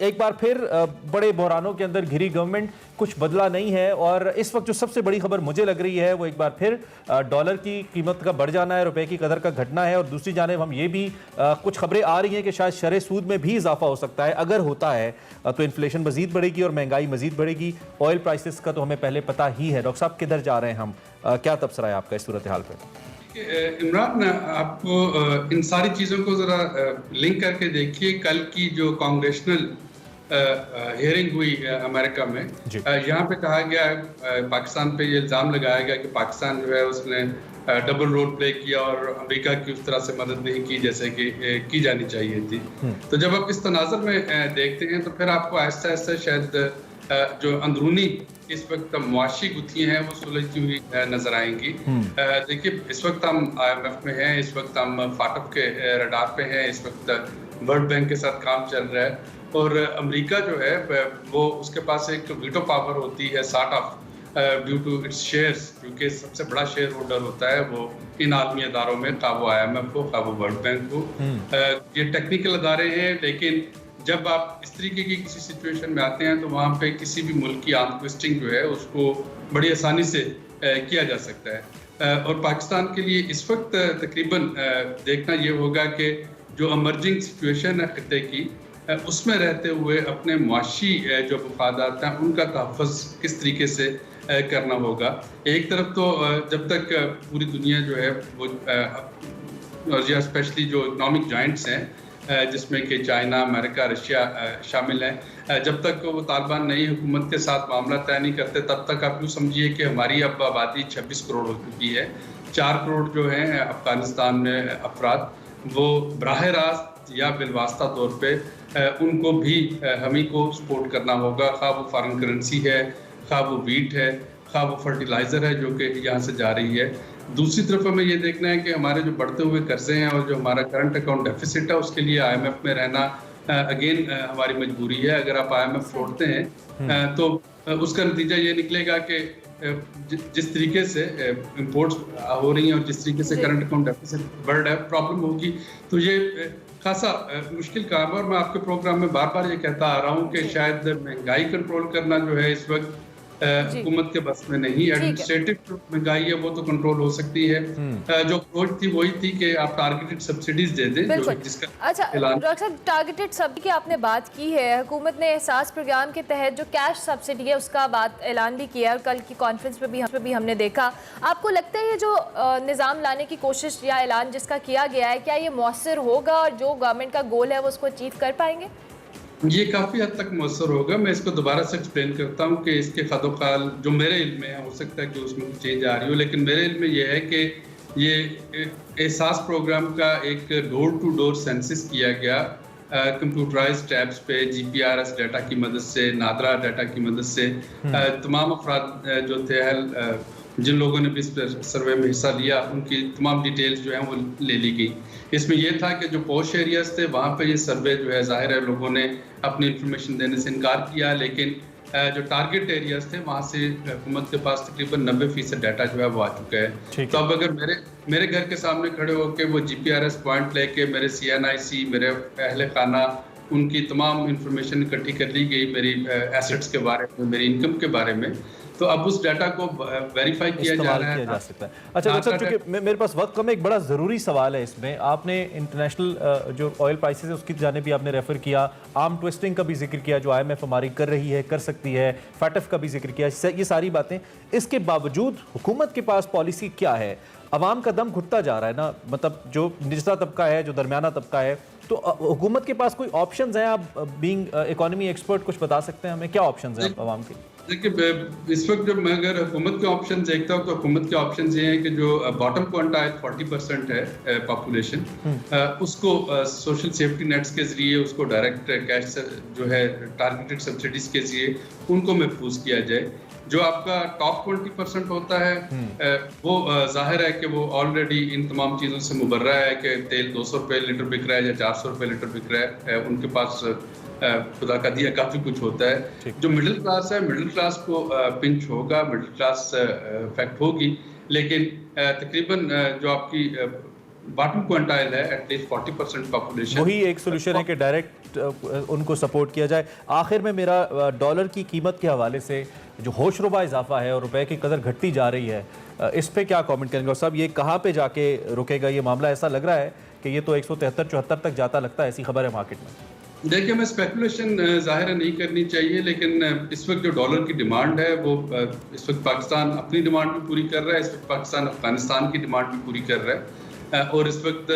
एक बार फिर बड़े बहरानों के अंदर घिरी गवर्नमेंट, कुछ बदला नहीं है और इस वक्त जो सबसे बड़ी खबर मुझे लग रही है वो एक बार फिर डॉलर की कीमत का बढ़ जाना है, रुपए की कदर का घटना है। और दूसरी जानिब हम ये भी कुछ खबरें आ रही हैं कि शायद शरह सूद में भी इजाफा हो सकता है। अगर होता है तो इन्फ्लेशन मजीद बढ़ेगी और महंगाई मजीद बढ़ेगी। ऑयल प्राइसेस का तो हमें पहले पता ही है। डॉक्टर साहब, किधर जा रहे हैं हम, क्या तबसरा है आपका इस सूरत हाल पर? इमरान, आपको इन सारी चीज़ों को ज़रा लिंक करके देखिए। कल की जो कांग्रेशनल हियरिंग हुई अमेरिका में, यहाँ पे कहा गया पाकिस्तान पे ये इल्ज़ाम लगाया गया कि पाकिस्तान जो है उसने डबल रोल प्ले किया और अमेरिका की उस तरह से मदद नहीं की जैसे कि की जानी चाहिए थी। तो जब आप इस तनाज़ुर में देखते हैं तो फिर आपको आहिस्ता आहिस्ता शायद जो अंदरूनी इस वक्त मुआशी गुत्थियां हैं वो सुलझती हुई नजर आएंगी। देखिए, इस वक्त हम IMF में हैं, इस वक्त हम फाटफ के रडार पे हैं, इस वक्त वर्ल्ड बैंक के साथ काम चल रहा है और अमेरिका जो है वो उसके पास एक वीटो पावर होती है sort of due to its shares, क्योंकि सबसे बड़ा शेयर होल्डर होता है वो इन आलमी अदारों में, खा वो IMF हो, खा वो वर्ल्ड बैंक हो। ये टेक्निकल अदारे हैं, लेकिन जब आप इस तरीके की किसी सिचुएशन में आते हैं तो वहाँ पे किसी भी मुल्क की आर्म ट्विस्टिंग जो है उसको बड़ी आसानी से किया जा सकता है। और पाकिस्तान के लिए इस वक्त तकरीबन देखना ये होगा कि जो इमर्जिंग सिचुएशन है खित्ते की, उसमें रहते हुए अपने मुआशी जो मफादात हैं उनका तहफ़्फ़ुज़ किस तरीके से करना होगा। एक तरफ तो जब तक पूरी दुनिया जो है वो और या स्पेशली जो इकोनॉमिक जॉइंट्स हैं जिसमें कि चाइना, अमेरिका, रशिया शामिल हैं, जब तक वो तालिबान नई हुकूमत के साथ मामला तय नहीं करते तब तक आप यूँ समझिए कि हमारी अब आबादी 26 करोड़ हो चुकी है। 4 करोड़ जो हैं अफ़गानिस्तान में अफराद, वो बराह रास्त या बिलवास्ता तौर पे उनको भी हम ही को सपोर्ट करना होगा, खा वो फॉरेन करेंसी है, खा वो वीट है, खा वो फर्टिलाइज़र है जो कि यहाँ से जा रही है। दूसरी तरफ हमें ये देखना है कि हमारे जो बढ़ते हुए कर्जे हैं और जो हमारा करंट अकाउंट डेफिसिट है उसके लिए IMF में रहना अगेन हमारी मजबूरी है। अगर आप IMF छोड़ते हैं तो उसका नतीजा ये निकलेगा कि जिस तरीके से इंपोर्ट्स हो रही हैं और जिस तरीके से करंट अकाउंट डेफिसिट बढ़ रहा है, प्रॉब्लम होगी। तो ये खासा मुश्किल काम है और मैं आपके प्रोग्राम में बार बार ये कहता आ रहा हूँ कि शायद महंगाई कंट्रोल करना जो है इस वक्त हुकूमत के बस में नहीं। एडमिनिस्ट्रेटिव महंगाई है वो तो कंट्रोल हो सकती है। जो अप्रोच थी वही थी कि आप टारगेटेड सब्सिडीज दे दें, जिसका अच्छा डॉक्टर साहब, टारगेटेड सब्सिडी की आपने बात की है। हुकूमत ने एहसास प्रोग्राम के तहत जो कैश सब्सिडी है उसका बात ऐलान भी किया है और कल की कॉन्फ्रेंस पे भी हमने देखा। आपको लगता है ये जो निज़ाम लाने की कोशिश या ऐलान जिसका किया गया है, क्या ये मौसर होगा और जो गवर्नमेंट का गोल है वो उसको अचीव कर पाएंगे? ये काफ़ी हद तक मौसर होगा। मैं इसको दोबारा से एक्सप्लेन करता हूँ कि इसके खदोखाल जो मेरे इल्म में है, हो सकता है कि उसमें चेंज आ रही हो, लेकिन मेरे इल्म में ये है कि ये एहसास प्रोग्राम का एक डोर टू डोर सेंसस किया गया कंप्यूटराइज्ड टैब्स पे GPRS डाटा की मदद से, नादरा डाटा की मदद से तमाम अफराद जो थे जिन लोगों ने भी इस सर्वे में हिस्सा लिया उनकी तमाम डिटेल्स जो हैं वो ले ली गई। इसमें यह था कि जो पॉश एरियाज थे वहाँ पे ये सर्वे जो है जाहिर है लोगों ने अपनी इंफॉर्मेशन देने से इनकार किया, लेकिन जो टारगेट एरियाज थे वहाँ से हुकूमत के पास तकरीबन 90% डाटा जो है वो आ चुका है। तो अब अगर मेरे घर के सामने खड़े होकर वो GPRS पॉइंट लेके मेरे CNIC, मेरे अहले खाना, उनकी तमाम इंफॉर्मेशन इकट्ठी कर ली गई मेरी एसेट्स के बारे में, मेरी इनकम के बारे में, तो अब उस डाटा को वेरीफाई किया जा रहा है। अच्छा डॉक्टर, चूंकि मेरे पास वक्त कम है, एक बड़ा ज़रूरी सवाल है इसमें। आपने इंटरनेशनल जो ऑयल प्राइसेस है उसकी जाने भी आपने रेफर किया, आर्म ट्विस्टिंग का भी जिक्र किया जो IMF हमारी कर रही है, कर सकती है, फाटफ का भी जिक्र किया, ये सारी बातें। इसके बावजूद हुकूमत के पास पॉलिसी क्या है? अवाम का दम घुटता जा रहा है ना, मतलब जो निचला तबका है, जो दरमियाना तबका है, तो हुकूमत के पास कोई ऑप्शंस हैं? आप बीइंग इकोनॉमी एक्सपर्ट कुछ बता सकते हैं हमें, क्या ऑप्शंस हैं अवाम के? देखिए, इस वक्त जब मैं अगर हुकूमत के ऑप्शन देखता हूँ तो हुकूमत के ऑप्शन ये हैं कि जो बॉटम क्वांटाइल 40% है पॉपुलेशन, उसको सोशल सेफ्टी नेट्स के जरिए, उसको डायरेक्ट कैश जो है टारगेटेड सब्सिडीज के जरिए उनको महफूज किया जाए। जो आपका टॉप 20% होता है वो जाहिर है कि वो ऑलरेडी इन तमाम चीज़ों से मुबर्रा है कि तेल 200 रुपये लीटर बिक रहा है या 400 रुपये लीटर बिक रहा है, उनके पास खुदा का दिया काफ़ी कुछ होता है। जो मिडिल क्लास है, मिडिल क्लास को पिंच होगा, मिडिल क्लास इफेक्ट होगी, लेकिन तकरीबन जो आपकी बॉटम क्वांटाइल है एटलीस्ट 40% पॉपुलेशन, वही एक सोल्यूशन है कि डायरेक्ट उनको सपोर्ट किया जाए। आखिर में मेरा डॉलर की कीमत के हवाले से जो होशरुबा इजाफा है और रुपए की कदर घटती जा रही है, इस पे क्या कमेंट करेंगे? और सब ये कहाँ पे जाके रुकेगा ये मामला? ऐसा लग रहा है कि ये तो 173-74 तक जाता लगता है, ऐसी खबर है मार्केट में। देखिए, मैं स्पेकुलेशन ज़ाहिर नहीं करनी चाहिए, लेकिन इस वक्त जो डॉलर की डिमांड है वो इस वक्त पाकिस्तान अपनी डिमांड भी पूरी कर रहा है, इस वक्त पाकिस्तान अफगानिस्तान की डिमांड भी पूरी कर रहा है, और इस वक्त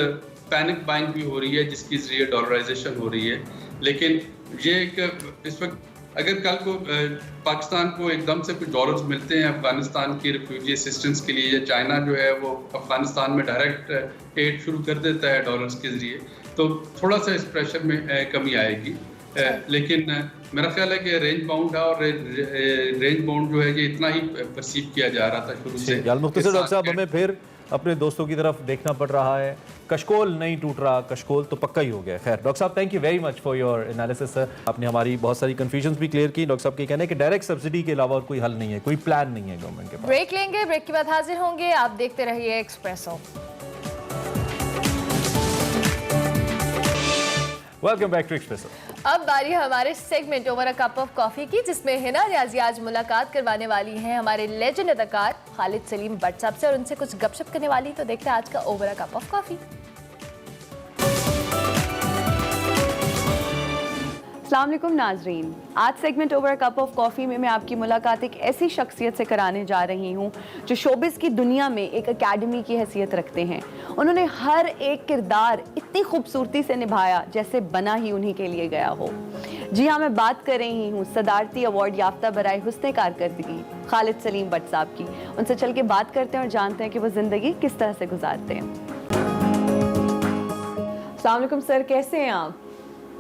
पैनिक बाइंग भी हो रही है जिसकी जरिए डॉलराइजेशन हो रही है। लेकिन ये एक इस वक्त अगर कल को पाकिस्तान को एकदम से कुछ डॉलर्स मिलते हैं अफगानिस्तान की रिफ्यूजी असिस्टेंस के लिए, या चाइना जो है वो अफगानिस्तान में डायरेक्ट एड शुरू कर देता है डॉलर्स के ज़रिए, तो थोड़ा सा इस प्रेशर में कमी आएगी। लेकिन मेरा ख्याल है कि रेंज बाउंड है, और रेंज बाउंड जो है ये इतना ही परसीव किया जा रहा था शुरू से। मुख्तसर डॉक्टर साहब, हमें फिर अपने दोस्तों की तरफ देखना पड़ रहा है। कशकोल नहीं टूट रहा, कशकोल तो पक्का ही हो गया। खैर डॉक्टर साहब, thank you very much for your analysis sir. आपने हमारी बहुत सारी कन्फ्यूजन्स भी क्लियर की। डॉक्टर साहब के कहना है कि डायरेक्ट सब्सिडी के अलावा और कोई हल नहीं है, कोई प्लान नहीं है गवर्नमेंट के पास। ब्रेक लेंगे, ब्रेक के बाद हाजिर होंगे। आप देखते रहिए Expresso. Welcome back to Expresso. अब बारी है हमारे segment over a cup of coffee की, जिसमें हिना रियाजी आज मुलाकात करवाने वाली हैं हमारे लेजेंड अदाकार खालिद सलीम भट्ट साहब से, और उनसे कुछ गपशप करने वाली। तो देखते हैं आज का over a cup of coffee. अस्सलाम वालेकुम नाजरीन, आज segment over cup of coffee में मैं आपकी मुलाकात एक ऐसी शख्सियत से कराने जा रही हूँ जो शोबिस की दुनिया में एक एकेडमी की हैसियत रखते हैं। उन्होंने हर एक किरदार इतनी खूबसूरती से निभाया जैसे बना ही उन्हीं के लिए गया हो। जी हाँ, मैं बात कर रही हूँ सदारती अवार्ड याफ्ता बराए हुस्न कारकर्दगी खालिद सलीम भट्ट साहब की। उनसे चल के बात करते हैं और जानते हैं कि वो ज़िंदगी किस तरह से गुजारते हैं। अस्सलाम वालेकुम सर, कैसे हैं आप?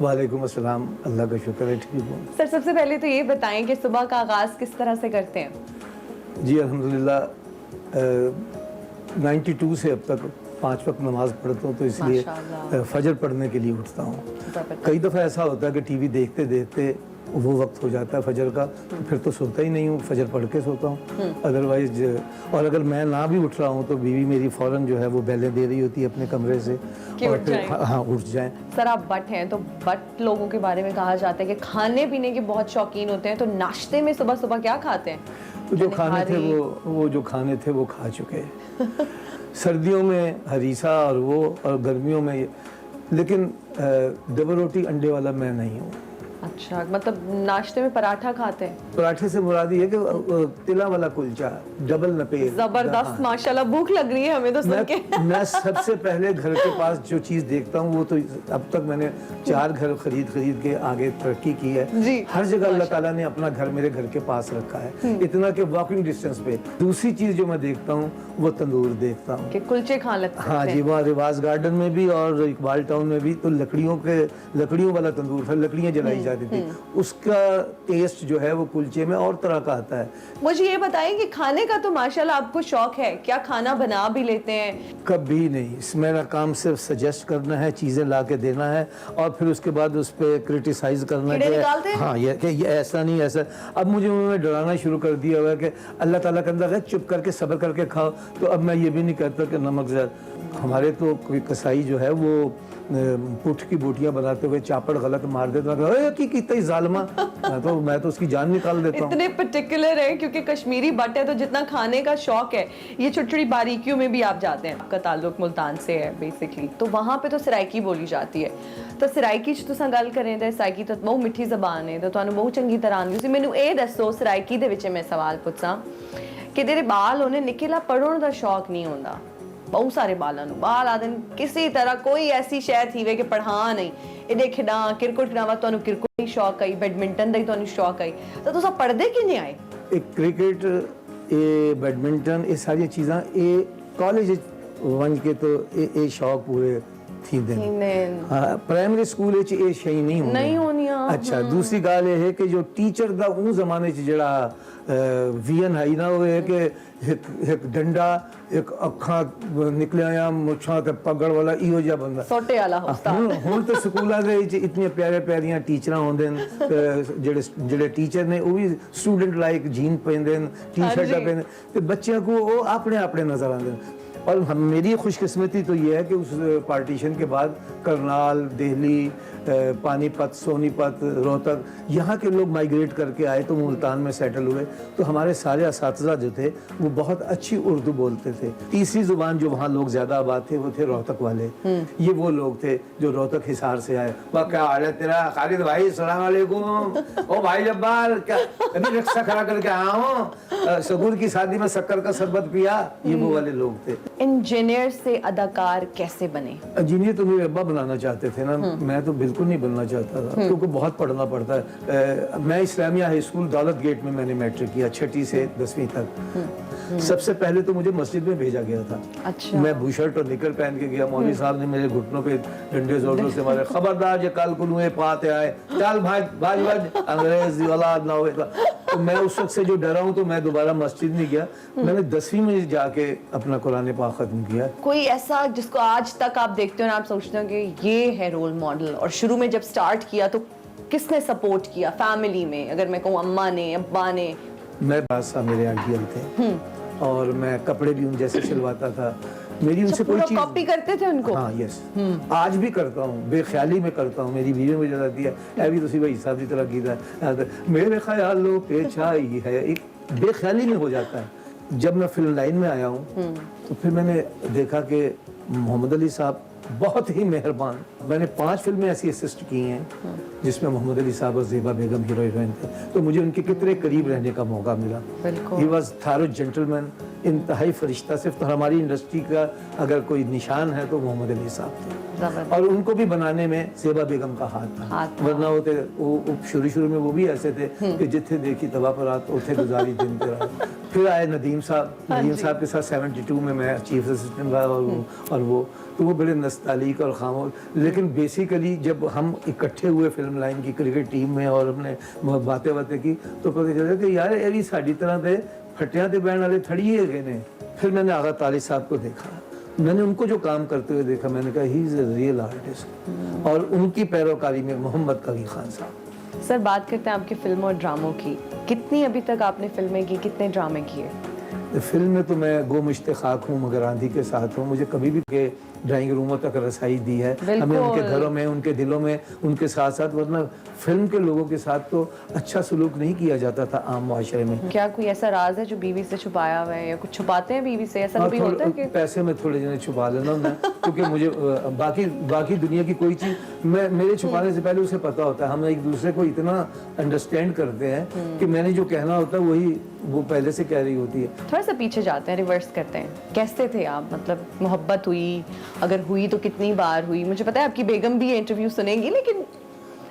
वालेकुम अस्सलाम, अल्लाह का शुक्र है ठीक हूँ। सर, सबसे पहले तो ये बताएं कि सुबह का आगाज़ किस तरह से करते हैं? जी अल्हम्दुलिल्लाह 92 से अब तक 5 वक्त नमाज पढ़ता हूँ, तो इसलिए फजर पढ़ने के लिए उठता हूँ। कई दफ़ा ऐसा होता है कि टीवी देखते देखते वो वक्त हो जाता है फजर का, तो फिर तो सोता ही नहीं हूँ, फजर पढ़ के सोता हूँ अदरवाइज। और अगर मैं ना भी उठ रहा हूँ तो बीवी मेरी फ़ौरन जो है वो बेलें दे रही होती है अपने कमरे से और फिर हाँ उठ जाएं। सर, आप बट हैं, तो बट लोगों के बारे में कहा जाता है कि खाने पीने के बहुत शौकीन होते हैं, तो नाश्ते में सुबह सुबह क्या खाते हैं? तो जो खाने थे वो जो खाने थे वो खा चुके सर्दियों में हरीसा और गर्मियों में, लेकिन डबल रोटी अंडे वाला मैं नहीं हूँ। अच्छा, मतलब नाश्ते में पराठा खाते हैं? पराठे से मुराद ये है कि तिला वाला कुलचा, डबल नपेल। जबरदस्त, माशाल्लाह, भूख लग रही है हमें तो सुन के। मैं सबसे पहले घर के पास जो चीज़ देखता हूँ वो तो अब तक मैंने 4 घर खरीद के आगे तरक्की की है जी। हर जगह अल्लाह ताला ने अपना घर मेरे घर के पास रखा है, इतना कि वॉकिंग डिस्टेंस पे। दूसरी चीज़ जो मैं देखता हूँ वो तंदूर देखता हूँ कि कुलचे खा लेते हैं। हाँ जी, वहाँ रिवाज गार्डन में भी और इकबाल टाउन में भी तो लकड़ियों वाला तंदूर था, लकड़ियाँ जलाई जाती थी, उसका टेस्ट जो है वो कुलचे में और तरह का आता है। मुझे ये बताएं कि खाने का तो माशाल्लाह आपको शौक है, क्या खाना बना भी लेते हैं? कभी नहीं, मेरा काम सिर्फ सजेस्ट करना है, चीज़ें ला के देना है और फिर उसके बाद उस पर क्रिटिसाइज करना है। हाँ, ये ऐसा नहीं ऐसा। अब मुझे उन्होंने डराना शुरू कर दिया हुआ है कि अल्लाह ताला के अंदर है चुप करके सब्र करके खाओ, तो अब मैं ये भी नहीं कहता कि नमक ज़्यादा। हमारे तो कोई कसाई जो है वो पुठ की बोटियां बनाते हुए चापड़ गलत मार देता है कि कितना जालिमा, मैं तो उसकी जान निकाल देता हूँ। इतने पर्टिकुलर है क्योंकि कश्मीरी बट है, तो जितना खाने का शौक है ये छोटी छोटी बारीकियों में भी आप जाते हैं। आपका ताल्लुक मुल्तान से है बेसिकली, तो वहाँ पे तो सराइकी बोली जाती है, तो सराइकी तुसां गल करें तो सराइकी तो बहुत मिठी जबान है, तो तुहानू बहुत चंगी तरह आंदी। तुसीं मैनू ये दसो सराइकी दे विच मैं सवाल पुछां कि तेरे बाल होने निकला पढ़ने का शौक नहीं होंदा? बहुत सारे बाल आदन किसी तरह कोई ऐसी शय थी वे कि पढ़ा नहीं, इहदे खिडा क्रिकेट खिडावा तुहानू क्रिकेट दी शौक आई, बैडमिंटन दा ही तुहानू शौक आई, तो तुसां पढ़दे कि नहीं आए? क्रिकेट बैडमिंटन ये सारी चीज़ां ये कॉलेज वन के तो ये शौक पूरे थी देन। हाँ, प्राइमरी स्कूल ये शही नहीं होनी। अच्छा, दूसरी गाल ये है कि जो टीचर दा उन जमाने च जड़ा वीएन है ना, वो है कि एक डंडा एक अखा निकलिया मुछा ते पगड़ वाला इहो जिहा बंदा सोटे वाला हुण तो स्कूलों दे विच इतनी प्यारे प्यारियां टीचरां होंदे न, जेड़े टीचर ने वो भी स्टूडेंट लाइक जीन पहनदे न, टी-शर्टां पहनदे, ते बच्चों को वो अपने अपने नजर आंदे न। और मेरी खुशकिस्मती तो ये है कि उस पार्टीशन के बाद करनाल, दिल्ली, पानीपत, सोनीपत, रोहतक, यहाँ के लोग माइग्रेट करके आए तो मुल्तान में सेटल हुए, तो हमारे सारे असातिज़ा जो थे वो बहुत अच्छी उर्दू बोलते थे। तीसरी ज़ुबान जो वहाँ लोग ज़्यादा आबाद थे वो थे रोहतक वाले। ये वो लोग थे जो रोहतक हिसार से आए। वाह क्या हाल है तेरा खालिद भाई, सलाम अलैकुम। ओ भाई जब्बार, क्या अभी रिक्शा खड़ा करके आया हूँ, सबूर की शादी में शक्कर का शरबत पिया, ये वो वाले लोग थे। इंजीनियर से अदाकार कैसे बने? इंजीनियर तो मेरे अब्बा बनाना चाहते थे ना, मैं तो बिल्कुल नहीं बनना चाहता था क्योंकि बहुत पढ़ना पड़ता है। मैं इस्लामिया हाई स्कूल दौलत गेट में मैंने मैट्रिक किया 6ठी से 10वीं तक। सबसे पहले तो मुझे मस्जिद में भेजा गया था। अच्छा। मैं बूशर्ट और निकर पहन के गया, मौलवी साहब ने मेरे घुटनों पे डंडे जोर से मारे, खबरदार ये कल कुलुए पाते आए, चल भाग भाग भाग, अंग्रेज औलाद ना होगा। तो मैं उस वक्त से जो डरा हूँ तो मैं दोबारा मस्जिद नहीं गया। मैंने 10वीं में जाके अपना कुरान पाक खत्म किया। कोई ऐसा जिसको आज तक आप देखते हो ना, आप सोचते हो कि ये है रोल मॉडल, और शुरू में जब स्टार्ट किया तो किसने सपोर्ट किया फैमिली में? अगर मैं कहूँ अम्मा ने, अब्बा ने? मैं बादशाह मेरे अंकल थे और मैं कपड़े भी उन जैसे सिलवाता था। मेरी उनसे कोई चीज कॉपी करते थे उनको? हाँ, यस। आज भी करता हूँ, बेख्याली में करता हूँ। मेरी बीवी मुझे बताती है अभी तो भाई साहब की तरह गीता मेरे ख्यालों पे छाई है, एक बेख्याली में हो जाता है। जब मैं फिल्म लाइन में आया हूँ तो फिर मैंने देखा कि मोहम्मद अली साहब बहुत ही मेहरबान। मैंने 5 फिल्में ऐसी असिस्ट की हैं जिसमें मोहम्मद अली साहब और ज़ेबा बेगम हीरो हीरोइन थे, तो मुझे उनके कितने करीब रहने का मौका मिला। ही वॉज थारो जेंटलमैन, इंतहाई फरिश्ता। सिर्फ तो हमारी इंडस्ट्री का अगर कोई निशान है तो मोहम्मद अली साहब थे, और उनको भी बनाने में ज़ेबा बेगम का हाथ था। वरना होते वो शुरू में वो भी ऐसे थे कि जिथे देखी तवा पर रात उठे गुजारी दिन पे रात। फिर आए नदीम साहब के साथ 72 में मैं चीफ असिस्टेंट रहा, और वो बड़े नस्तालिक और खामोश। लेकिन बेसिकली जब हम इकट्ठे हुए फिल्म लाइन की क्रिकेट टीम में और हमने बातें की तो पता चला कि यार ये भी साड़ी तरह थे फटियां ते बैन वाले थड़ी है ने। फिर मैंने आगा तालिब साहब को देखा, मैंने उनको जो काम करते हुए देखा, मैंने कहा he is a real artist. और उनकी पैरोकारी में मोहम्मद कवी खान साहब। सर, बात करते हैं आपकी फिल्मों और ड्रामों की। कितनी अभी तक आपने फिल्में की, कितने ड्रामे किए? फिल्म में तो मैं गो मुश्ताक हूँ मगर आंधी के साथ हूँ। मुझे कभी भी के ड्राइंग रूमों तक रसाई दी है, हमें उनके घरों में, उनके दिलों में, उनके साथ साथ। वरना फिल्म के लोगों के साथ तो अच्छा सलूक नहीं किया जाता था आम मुआशरे में। क्या कोई ऐसा राज है जो बीवी से छुपाया हुआ है, या कुछ छुपाते हैं बीवी से? ऐसा कभी होता है कि पैसे में थोड़े जने छुपा लेना मैं, क्योंकि मुझे बाकी दुनिया की कोई चीज मेरे छुपाने से पहले उसे पता होता है। हम एक दूसरे को इतना अंडरस्टैंड करते हैं कि मैंने जो कहना होता है वही वो पहले से कह रही होती है। थोड़ा सा पीछे जाते हैं, रिवर्स करते हैं। कैसे थे आप? मतलब मोहब्बत हुई, अगर हुई तो कितनी बार हुई? मुझे पता है आपकी बेगम भी इंटरव्यू सुनेंगी, लेकिन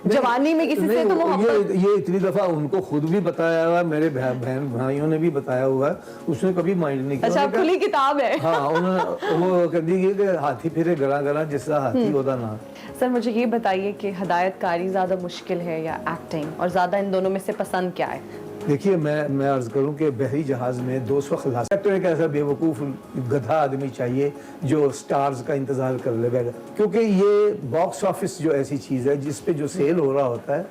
जवानी में किसी से तो मोहब्बत ये इतनी दफा उनको खुद भी बताया हुआ, मेरे बहन भाइयों ने भी बताया हुआ, उसने कभी माइंड नहीं किया। अच्छा, खुली किताब है। हाँ, वो कहती है कि हाथी फिरे गला गला जिसका हाथी होता ना। सर, मुझे ये बताइए कि हिदायतकारी ज्यादा मुश्किल है या एक्टिंग, और ज्यादा इन दोनों में से पसंद क्या है? देखिए, मैं अर्ज करूं कि बहरी जहाज में 200 खलास तो एक ऐसा बेवकूफ़ गधा आदमी चाहिए जो स्टार्स का इंतजार कर ले बैठा, क्योंकि ये बॉक्स ऑफिस जो ऐसी चीज़ है जिस पे जो सेल हो रहा होता है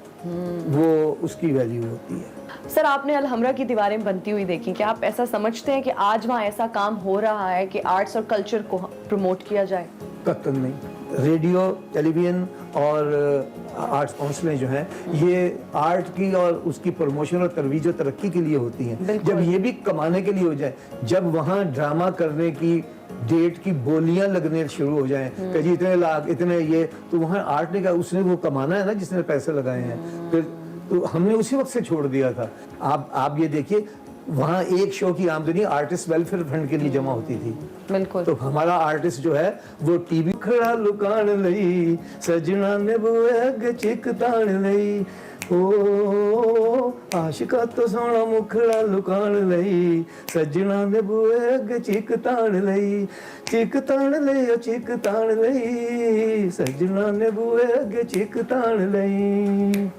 वो उसकी वैल्यू होती है। सर, आपने अलहमरा की दीवारें बनती हुई देखी, क्या आप ऐसा समझते हैं कि आज वहाँ ऐसा काम हो रहा है कि आर्ट्स और कल्चर को प्रमोट किया जाए? कतई नहीं। रेडियो, टेलीविजन और आर्ट्स काउंसिलें जो हैं ये आर्ट की और उसकी प्रमोशन और तरवीज और तरक्की के लिए होती हैं। जब ये भी कमाने के लिए हो जाए, जब वहाँ ड्रामा करने की डेट की बोलियां लगने शुरू हो जाएं कि जी इतने लाख इतने ये, तो वहाँ आर्ट ने कहा उसने वो कमाना है ना जिसने पैसे लगाए हैं। फिर तो हमने उसी वक्त से छोड़ दिया था। आप ये देखिए, वहाँ एक शो की आमदनी आर्टिस्ट वेलफेयर फंड के लिए जमा होती थी। बिल्कुल। तो हमारा आर्टिस्ट जो है वो टीवी खड़ा लुकान लई सजना ने बुए चिक तान लई, ओ आशिका तो सोना मुखड़ा लुकान लई सजना ने बुए चिक तान लई, चिक तान लई, चिक तान लई सजना ने बुए चिक तान लई।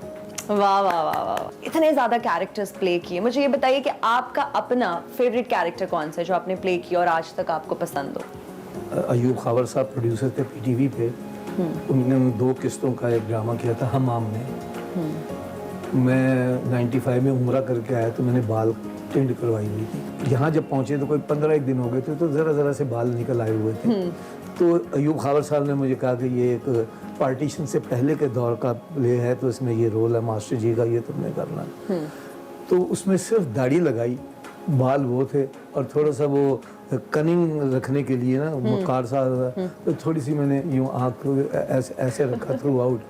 वाह वाह वाह वाह, इतने ज्यादा कैरेक्टर्स प्ले किए। मुझे ये बताइए कि आपका अपना फेवरेट कैरेक्टर कौन सा है जो आपने प्ले किया और आज तक आपको पसंद हो? अयूब खावर साहब प्रोड्यूसर थे पीटीवी पे, उन्होंने 2 किस्तों का एक ड्रामा किया था हमाम में। मैं 95 में उम्रा करके आया तो मैंने बाल टेंड करवाई हुई थी। यहाँ जब पहुँचे तो कोई 15 दिन हो गए थे, तो ज़रा से बाल निकल आए हुए थे। तो अयूब खावर साहब ने मुझे कहा कि ये एक पार्टीशन से पहले के दौर का प्ले है, तो इसमें ये रोल है मास्टर जी का, ये तुमने करना। तो उसमें सिर्फ दाढ़ी लगाई, बाल वो थे, और थोड़ा सा वो कनिंग रखने के लिए ना मकार सा, तो थोड़ी सी मैंने यूँ आँख ऐसे रखा थ्रू आउट।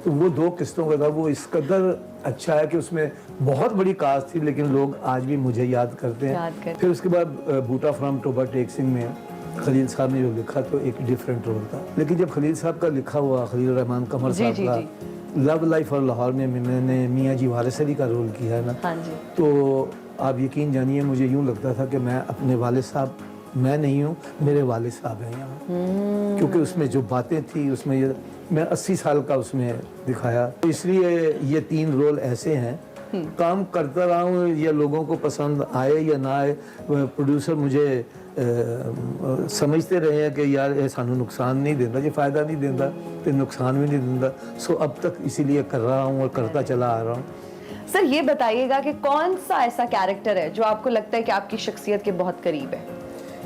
तो वो 2 किस्तों का था। वो इस कदर अच्छा है कि उसमें बहुत बड़ी कास्ट थी, लेकिन लोग आज भी मुझे याद करते हैं। फिर उसके बाद बूटा फ्रॉम टोबा टेक सिंह में खलील साहब ने जो लिखा तो एक डिफरेंट रोल था, लेकिन जब खलील साहब का लिखा हुआ, खलील रहमान कमर जी, साहब जी, का लव लाइफ और लाहौर में मैंने मियाँ जी वारिस अली का रोल किया है ना, हाँ जी। तो आप यकीन जानिए मुझे यूँ लगता था कि मैं अपने वालिद साहब, मैं नहीं हूँ, मेरे वालिद साहब हैं यहाँ, क्योंकि उसमें जो बातें थी उसमें ये मैं 80 साल का उसमें दिखाया, तो इसलिए ये 3 रोल ऐसे हैं। काम करता रहा हूँ, या लोगों को पसंद आए या ना आए, प्रोड्यूसर मुझे समझते रहे हैं कि यार ये सानू नुकसान नहीं देता, ये फ़ायदा नहीं देता, तो नुकसान भी नहीं देता, सो अब तक इसीलिए कर रहा हूँ और करता चला आ रहा हूँ। सर ये बताइएगा कि कौन सा ऐसा कैरेक्टर है जो आपको लगता है कि आपकी शख्सियत के बहुत करीब है?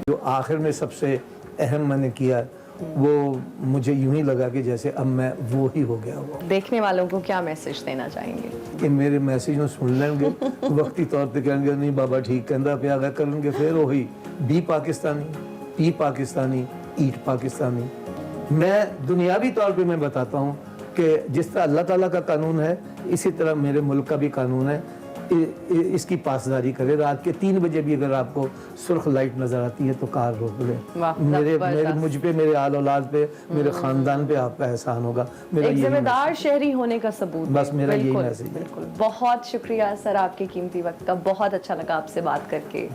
जो आखिर में सबसे अहम मैंने किया, वो मुझे यूं ही लगा कि जैसे अब मैं वो ही हो गया हुआ। देखने वालों को क्या मैसेज देना चाहेंगे? कि मेरे मैसेज ਨੂੰ सुन लेंगे, वक्ती तौर पे कहेंगे नहीं बाबा ठीक कहता पे आगे करेंगे, फिर वही बी पाकिस्तानी, पी पाकिस्तानी, ईट पाकिस्तानी। मैं दुनियावी तौर पे मैं बताता हूँ कि जिस तरह अल्लाह ताला का कानून है, इसी तरह मेरे मुल्क का भी कानून है, इसकी पासदारी करे। रात के 3 बजे भी अगर आपको सुर्ख लाइट नजर आती है तो कार रोक ले। मेरे मुझ पे, मेरे आल औलाद पे, मेरे खानदान पे आपका एहसान होगा। मेरा एक जिम्मेदार शहरी होने का सबूत बस है। मेरा यही बिल्कुल, मैसेज है। बिल्कुल। बहुत शुक्रिया सर आपके कीमती वक्त का, बहुत अच्छा लगा आपसे बात करके।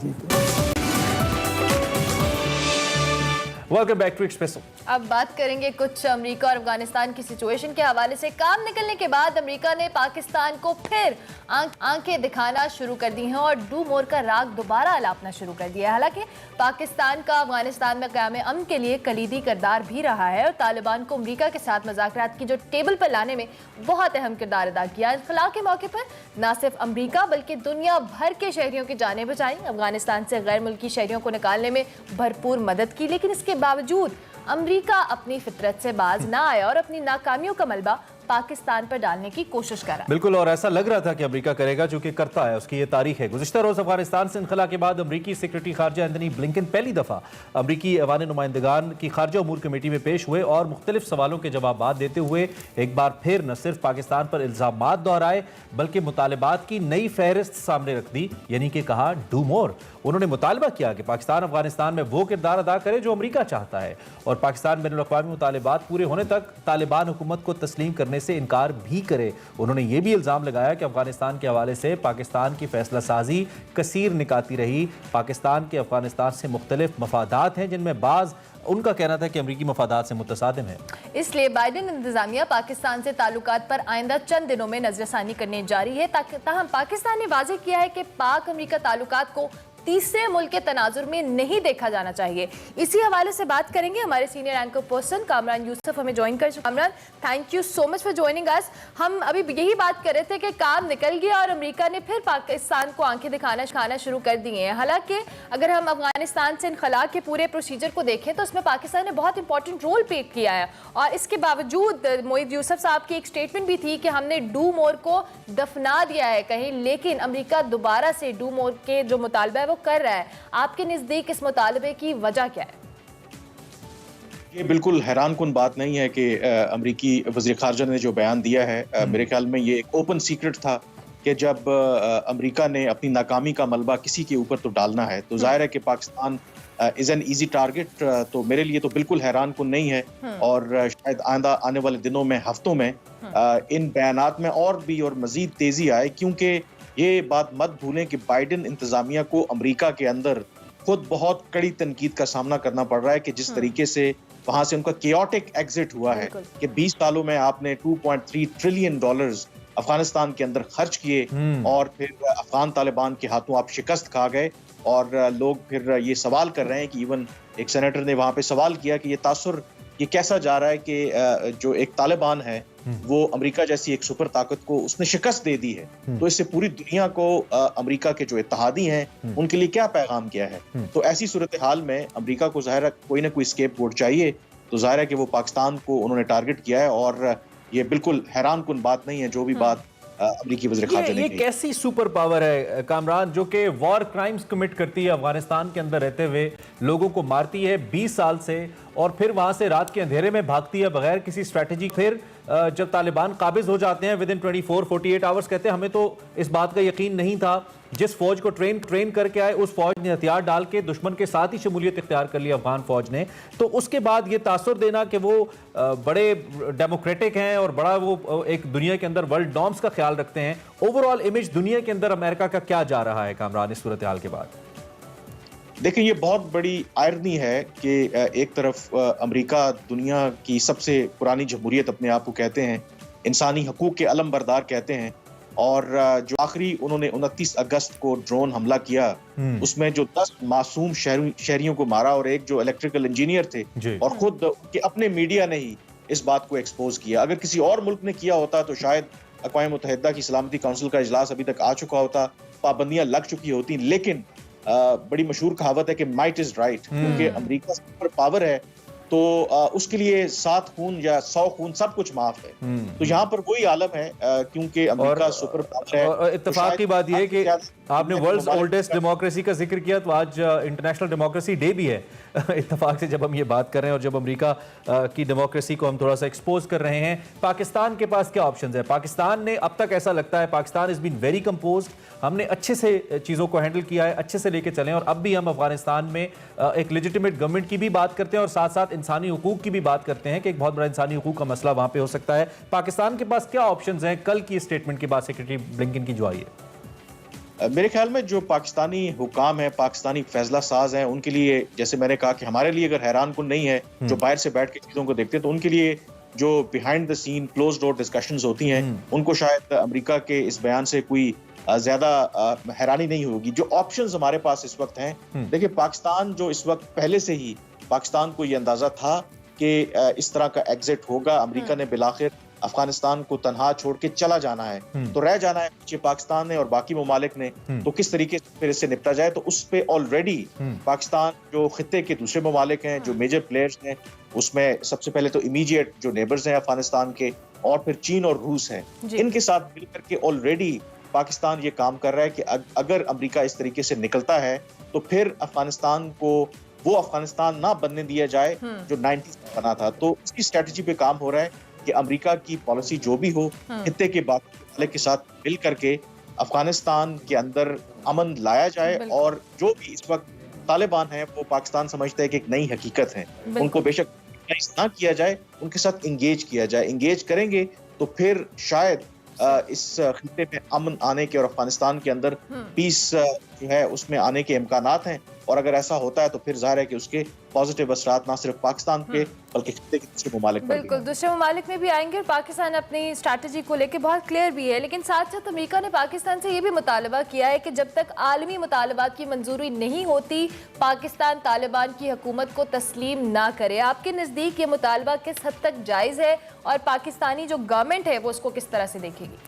Welcome back to Expresso. अब बात करेंगे कुछ अमेरिका और अफगानिस्तान की सिचुएशन के हवाले से। काम निकलने के बाद अमेरिका ने पाकिस्तान को फिर आंखें दिखाना शुरू कर दी हैं और डू मोर का राग दोबारा अलापना शुरू कर दिया है। हालांकि पाकिस्तान का अफगानिस्तान में क़याम अमन के लिए कलीदी किरदार भी रहा है और तालिबान को अमेरिका के साथ मुज़ाकरात की जो टेबल पर लाने में बहुत अहम किरदार अदा किया। इन्क़िलाब के मौके पर न सिर्फ अमेरिका बल्कि दुनिया भर के शहरियों की जानें बचाई, अफगानिस्तान से गैर मुल्की शहरियों को निकालने में भरपूर मदद की, लेकिन इसके बावजूद अमेरिका अपनी फितरत से बाज ना आया और अपनी नाकामियों का मलबा पाकिस्तान पर डालने की कोशिश कर रहा है। बिल्कुल, और ऐसा लग रहा था कि अमेरिका करेगा, जो कि करता है, उसकी ये तारीख है। गुज़िश्ता रोज़ अफगानिस्तान से इनखला के बाद अमेरिकी सेक्रेटरी खारजा एंथनी ब्लिंकन पहली दफ़ा अमेरिकी ऐवान नुमाइंदगान की खारजा उमूर कमेटी में पेश हुए और मुख्तलिफ सवालों के जवाब देते हुए एक बार फिर न सिर्फ पाकिस्तान पर इल्ज़ामात दोहराए बल्कि मुतालबात की नई फहरिस्त सामने रख दी, यानी कि कहा डू मोर। उन्होंने मुतालबा किया कि पाकिस्तान अफगानिस्तान में वो किरदार अदा करे जो अमेरिका चाहता है और पाकिस्तान बैनुल-अक़वामी मुतालबात पूरे होने तक तालिबान हुकूमत को तस्लीम करने से इनकार भी करे। उन्होंने ये भी इल्ज़ाम लगाया कि अफगानिस्तान के हवाले से पाकिस्तान की फैसला साजी कसीर निकाती रही। पाकिस्तान के अफगानिस्तान से मुख्तलिफ मफादात हैं जिनमें बाज़ उनका कहना था कि अमरीकी मफादात से मुतसादिम है। इसलिए बाइडेन इंतजामिया पाकिस्तान से ताल्लुकात पर आइंदा चंद दिनों में नजरसानी करने जारी है। ताहम पाकिस्तान ने वाज़ेह किया है कि पाक अमरीका ताल्लुकात को तीसरे मुल्क के तनाजुर में नहीं देखा जाना चाहिए। इसी हवाले से बात करेंगे, हमारे senior anchor person Kamran Yusuf हमें ज्वाइन कर चुके। Kamran, thank you so much for joining us. हम अभी यही बात कर रहे थे कि काम निकल गया और अमेरिका ने फिर पाकिस्तान को आंखें दिखाना शुरू कर दिए हैं। हालांकि अगर हम अफगानिस्तान से इनखला के पूरे प्रोसीजर को देखें तो उसमें पाकिस्तान ने बहुत इंपॉर्टेंट रोल प्ले किया है और इसके बावजूद मोईद यूसुफ साहब की एक स्टेटमेंट भी थी कि हमने डू मोर को दफना दिया है कहीं, लेकिन अमेरिका दोबारा से डू मोर के जो मुतालबा है वो कर रहा है। आपके नजदीक इस मुतालबे की वजह क्या है? ये बिल्कुल हैरान कुन बात नहीं है कि अमरीकी वज़ीर ख़ारजा ने जो बयान दिया है, मेरे ख्याल में ये एक ओपन सीक्रेट था कि जब अमरीका ने अपनी नाकामी का मलबा किसी के ऊपर तो डालना है तो जाहिर है कि Pakistan is an easy target. तो मेरे लिए तो बिल्कुल हैरान कुन नहीं है और शायद आइंदा आने वाले दिनों में, हफ्तों में इन बयानात में और भी और मज़ीद तेज़ी आए, क्योंकि ये बात मत भूलें कि बाइडेन इंतजामिया को अमेरिका के अंदर खुद बहुत कड़ी तनकीद का सामना करना पड़ रहा है कि जिस तरीके से वहां से उनका केओटिक एग्जिट हुआ है कि 20 सालों में आपने $2.3 ट्रिलियन अफगानिस्तान के अंदर खर्च किए और फिर अफगान तालिबान के हाथों आप शिकस्त खा गए। और लोग फिर ये सवाल कर रहे हैं कि इवन एक सेनेटर ने वहां पे सवाल किया कि ये तासुर ये कैसा जा रहा है कि जो एक तालिबान है वो अमेरिका जैसी एक सुपर ताकत को उसने शिकस्त दे दी है, तो इससे पूरी दुनिया को अमेरिका के जो इत्तेहादी हैं उनके लिए क्या पैगाम किया है। तो ऐसी सूरत हाल में अमेरिका को ज़ाहिर है कोई ना कोई स्केप गोट चाहिए, तो ज़ाहिर है कि वो पाकिस्तान को उन्होंने टारगेट किया है और ये बिल्कुल हैरान कुन बात नहीं है जो भी बात अमेरिकी वज़ीर ख़ारजा ने ये कैसी सुपर पावर है कामरान जो कि वॉर क्राइम्स कमिट करती है, अफगानिस्तान के अंदर रहते हुए लोगों को मारती है 20 साल से और फिर वहां से रात के अंधेरे में भागती है बगैर किसी स्ट्रैटेजी। फिर जब तालिबान काबिज हो जाते हैं विद इन 24-48 आवर्स, कहते हैं हमें तो इस बात का यकीन नहीं था, जिस फौज को ट्रेन करके आए उस फौज ने हथियार डाल के दुश्मन के साथ ही शमूलियत इख्तियार कर ली अफगान फौज ने। तो उसके बाद ये तासुर देना कि वो बड़े डेमोक्रेटिक हैं और बड़ा वो एक दुनिया के अंदर वर्ल्ड नॉर्म्स का ख्याल रखते हैं, ओवरऑल इमेज दुनिया के अंदर अमेरिका का क्या जा रहा है कामरान इस सूरत हाल के बाद? देखिए, ये बहुत बड़ी आयरनी है कि एक तरफ अमेरिका दुनिया की सबसे पुरानी जमहूरियत अपने आप को कहते हैं, इंसानी हकूक के अलमबरदार कहते हैं, और जो आखिरी उन्होंने 29 अगस्त को ड्रोन हमला किया उसमें जो 10 मासूम शहरियों को मारा और एक जो इलेक्ट्रिकल इंजीनियर थे, और खुद उनके अपने मीडिया ने ही इस बात को एक्सपोज किया। अगर किसी और मुल्क ने किया होता तो शायद अक़वाम मुत्तहिदा की सलामती काउंसिल का इजलास अभी तक आ चुका होता, पाबंदियां लग चुकी होती। लेकिन बड़ी मशहूर कहावत है कि माइट इज राइट, क्योंकि अमेरिका सुपर पावर है तो उसके लिए 7 खून या 100 खून सब कुछ माफ है। तो यहाँ पर वही आलम है, क्योंकि अमेरिका सुपर पावर है। और इत्तेफाक की बात यह है कि आपने वर्ल्ड्स ओल्डेस्ट डेमोक्रेसी का जिक्र किया, तो आज इंटरनेशनल डेमोक्रेसी डे भी है इत्तेफाक से जब हम ये बात कर रहे हैं और जब अमेरिका की डेमोक्रेसी को हम थोड़ा सा एक्सपोज कर रहे हैं। पाकिस्तान के पास क्या ऑप्शंस है? पाकिस्तान ने अब तक, ऐसा लगता है, Pakistan is been very composed, हमने अच्छे से चीज़ों को हैंडल किया है, अच्छे से लेके चले, और अब भी हम अफगानिस्तान में एक लेजिटिमेट गवर्नमेंट की भी बात करते हैं और साथ साथ इंसानी हुकूक की भी बात करते हैं कि एक बहुत बड़ा इंसानी हुकूक का मसला वहां पे हो सकता है। पाकिस्तान के पास क्या ऑप्शंस हैं कल की स्टेटमेंट के बाद सेक्रेटरी ब्लिंकन की जो आई है? मेरे ख्याल में जो पाकिस्तानी हुकाम है, पाकिस्तानी फैसला साज हैं, उनके लिए, जैसे मैंने कहा कि हमारे लिए अगर हैरान कुन नहीं है जो बाहर से बैठ के चीज़ों को देखते हैं, तो उनके लिए जो behind the scene close door discussions होती हैं, उनको शायद अमेरिका के इस बयान से कोई ज्यादा हैरानी नहीं होगी। जो ऑप्शंस हमारे पास इस वक्त हैं, देखिए, पाकिस्तान जो इस वक्त पहले से ही पाकिस्तान को ये अंदाजा था कि इस तरह का एग्जिट होगा, अमेरिका ने बिलाखिर अफगानिस्तान को तनहा छोड़ के चला जाना है, तो रह जाना है पीछे पाकिस्तान ने और बाकी ममालिक ने, तो किस तरीके से फिर इससे निपटा जाए। तो उस पे ऑलरेडी पाकिस्तान जो खित्ते के दूसरे ममालिक हैं, जो मेजर प्लेयर्स हैं, उसमें सबसे पहले तो इमीडिएट जो नेबर्स हैं अफगानिस्तान के, और फिर चीन और रूस हैं, इनके साथ मिलकर के ऑलरेडी पाकिस्तान ये काम कर रहा है कि अगर अमेरिका इस तरीके से निकलता है तो फिर अफगानिस्तान को वो अफगानिस्तान ना बनने दिया जाए जो 90s में बना था। तो इसकी स्ट्रेटजी पे काम हो रहा है कि अमेरिका की पॉलिसी जो भी हो, खित्ते के बाकी के साथ मिल करके अफगानिस्तान के अंदर अमन लाया जाए, और जो भी इस वक्त तालिबान है वो पाकिस्तान समझता है कि एक नई हकीकत है, उनको बेशक ना किया जाए, उनके साथ इंगेज किया जाए। इंगेज करेंगे तो फिर शायद इस खित्ते में अमन आने के और अफगानिस्तान के अंदर पीस जो है उसमें आने के इम्कानात हैं, और अगर ऐसा होता है तो फिर जाहिर है कि उसके पॉजिटिव असरात ना सिर्फ पाकिस्तान पे बल्कि खित्ते के दूसरे ममालिक पर बिल्कुल दूसरे ममालिक में भी आएंगे। और पाकिस्तान अपनी स्ट्रैटेजी को लेकर बहुत क्लियर भी है, लेकिन साथ साथ अमेरिका ने पाकिस्तान से ये भी मुतालबा किया है कि जब तक आलमी मुतालबात की मंजूरी नहीं होती, पाकिस्तान तालिबान की हुकूमत को तस्लीम ना करे। आपके नज़दीक ये मुतालबा किस हद तक जायज़ है और पाकिस्तानी जो गवर्नमेंट है वो उसको किस तरह से देखेगी?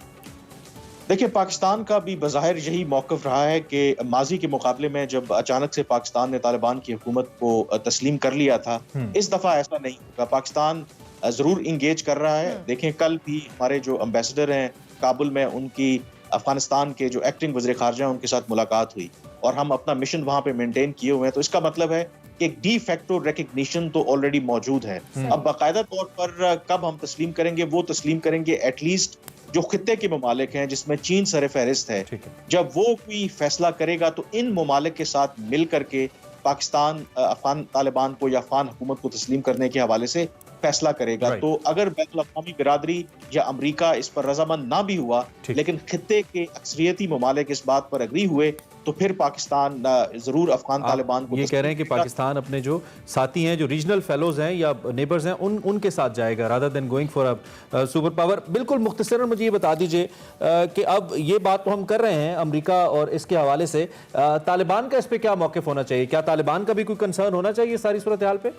देखिए, पाकिस्तान का भी बज़ाहिर यही मौक़िफ़ रहा है कि माजी के मुकाबले में जब अचानक से पाकिस्तान ने तालिबान की हुकूमत को तस्लीम कर लिया था, इस दफ़ा ऐसा नहीं होगा। पाकिस्तान ज़रूर इंगेज कर रहा है। देखें, कल भी हमारे जो एम्बेसडर हैं काबुल में, उनकी अफगानिस्तान के जो एक्टिंग वज़ीर ख़ारजा हैं उनके साथ मुलाकात हुई, और हम अपना मिशन वहाँ पे मेंटेन किए हुए हैं। तो इसका मतलब है कि एक डी फैक्टो रिकग्निशन तो ऑलरेडी मौजूद है। अब बाकायदा तौर पर कब हम तस्लीम करेंगे, वो तस्लीम करेंगे एटलीस्ट जो खित्ते के ममालिक हैं जिसमें चीन सर फहरिस्त है। जब वो कोई फैसला करेगा तो इन ममालिक के साथ मिल करके पाकिस्तान अफगान तालिबान को या अफगान हुकूमत को तस्लीम करने के हवाले से फैसला करेगा। तो अगर बैनुल अक़वामी बिरादरी या अमेरिका इस पर रजामंद ना भी हुआ, लेकिन खित्ते के अक्सरियती ममालिक इस बात पर एग्री हुए, तो फिर पाकिस्तान जरूर अफगान तालिबान को ये कह रहे हैं कि पाकिस्तान अपने जो साथी हैं, जो रीजनल फेलोज हैं या नेबर्स हैं, उनके साथ जाएगा rather than going for a super power. बिल्कुल मुख्तसरन मुझे ये बता दीजिए कि अब ये बात तो हम कर रहे हैं अमेरिका और इसके हवाले से, तालिबान का इस पर क्या मौक़िफ़ होना चाहिए? क्या तालिबान का भी कोई कंसर्न होना चाहिए सारी सूरत हाल पे?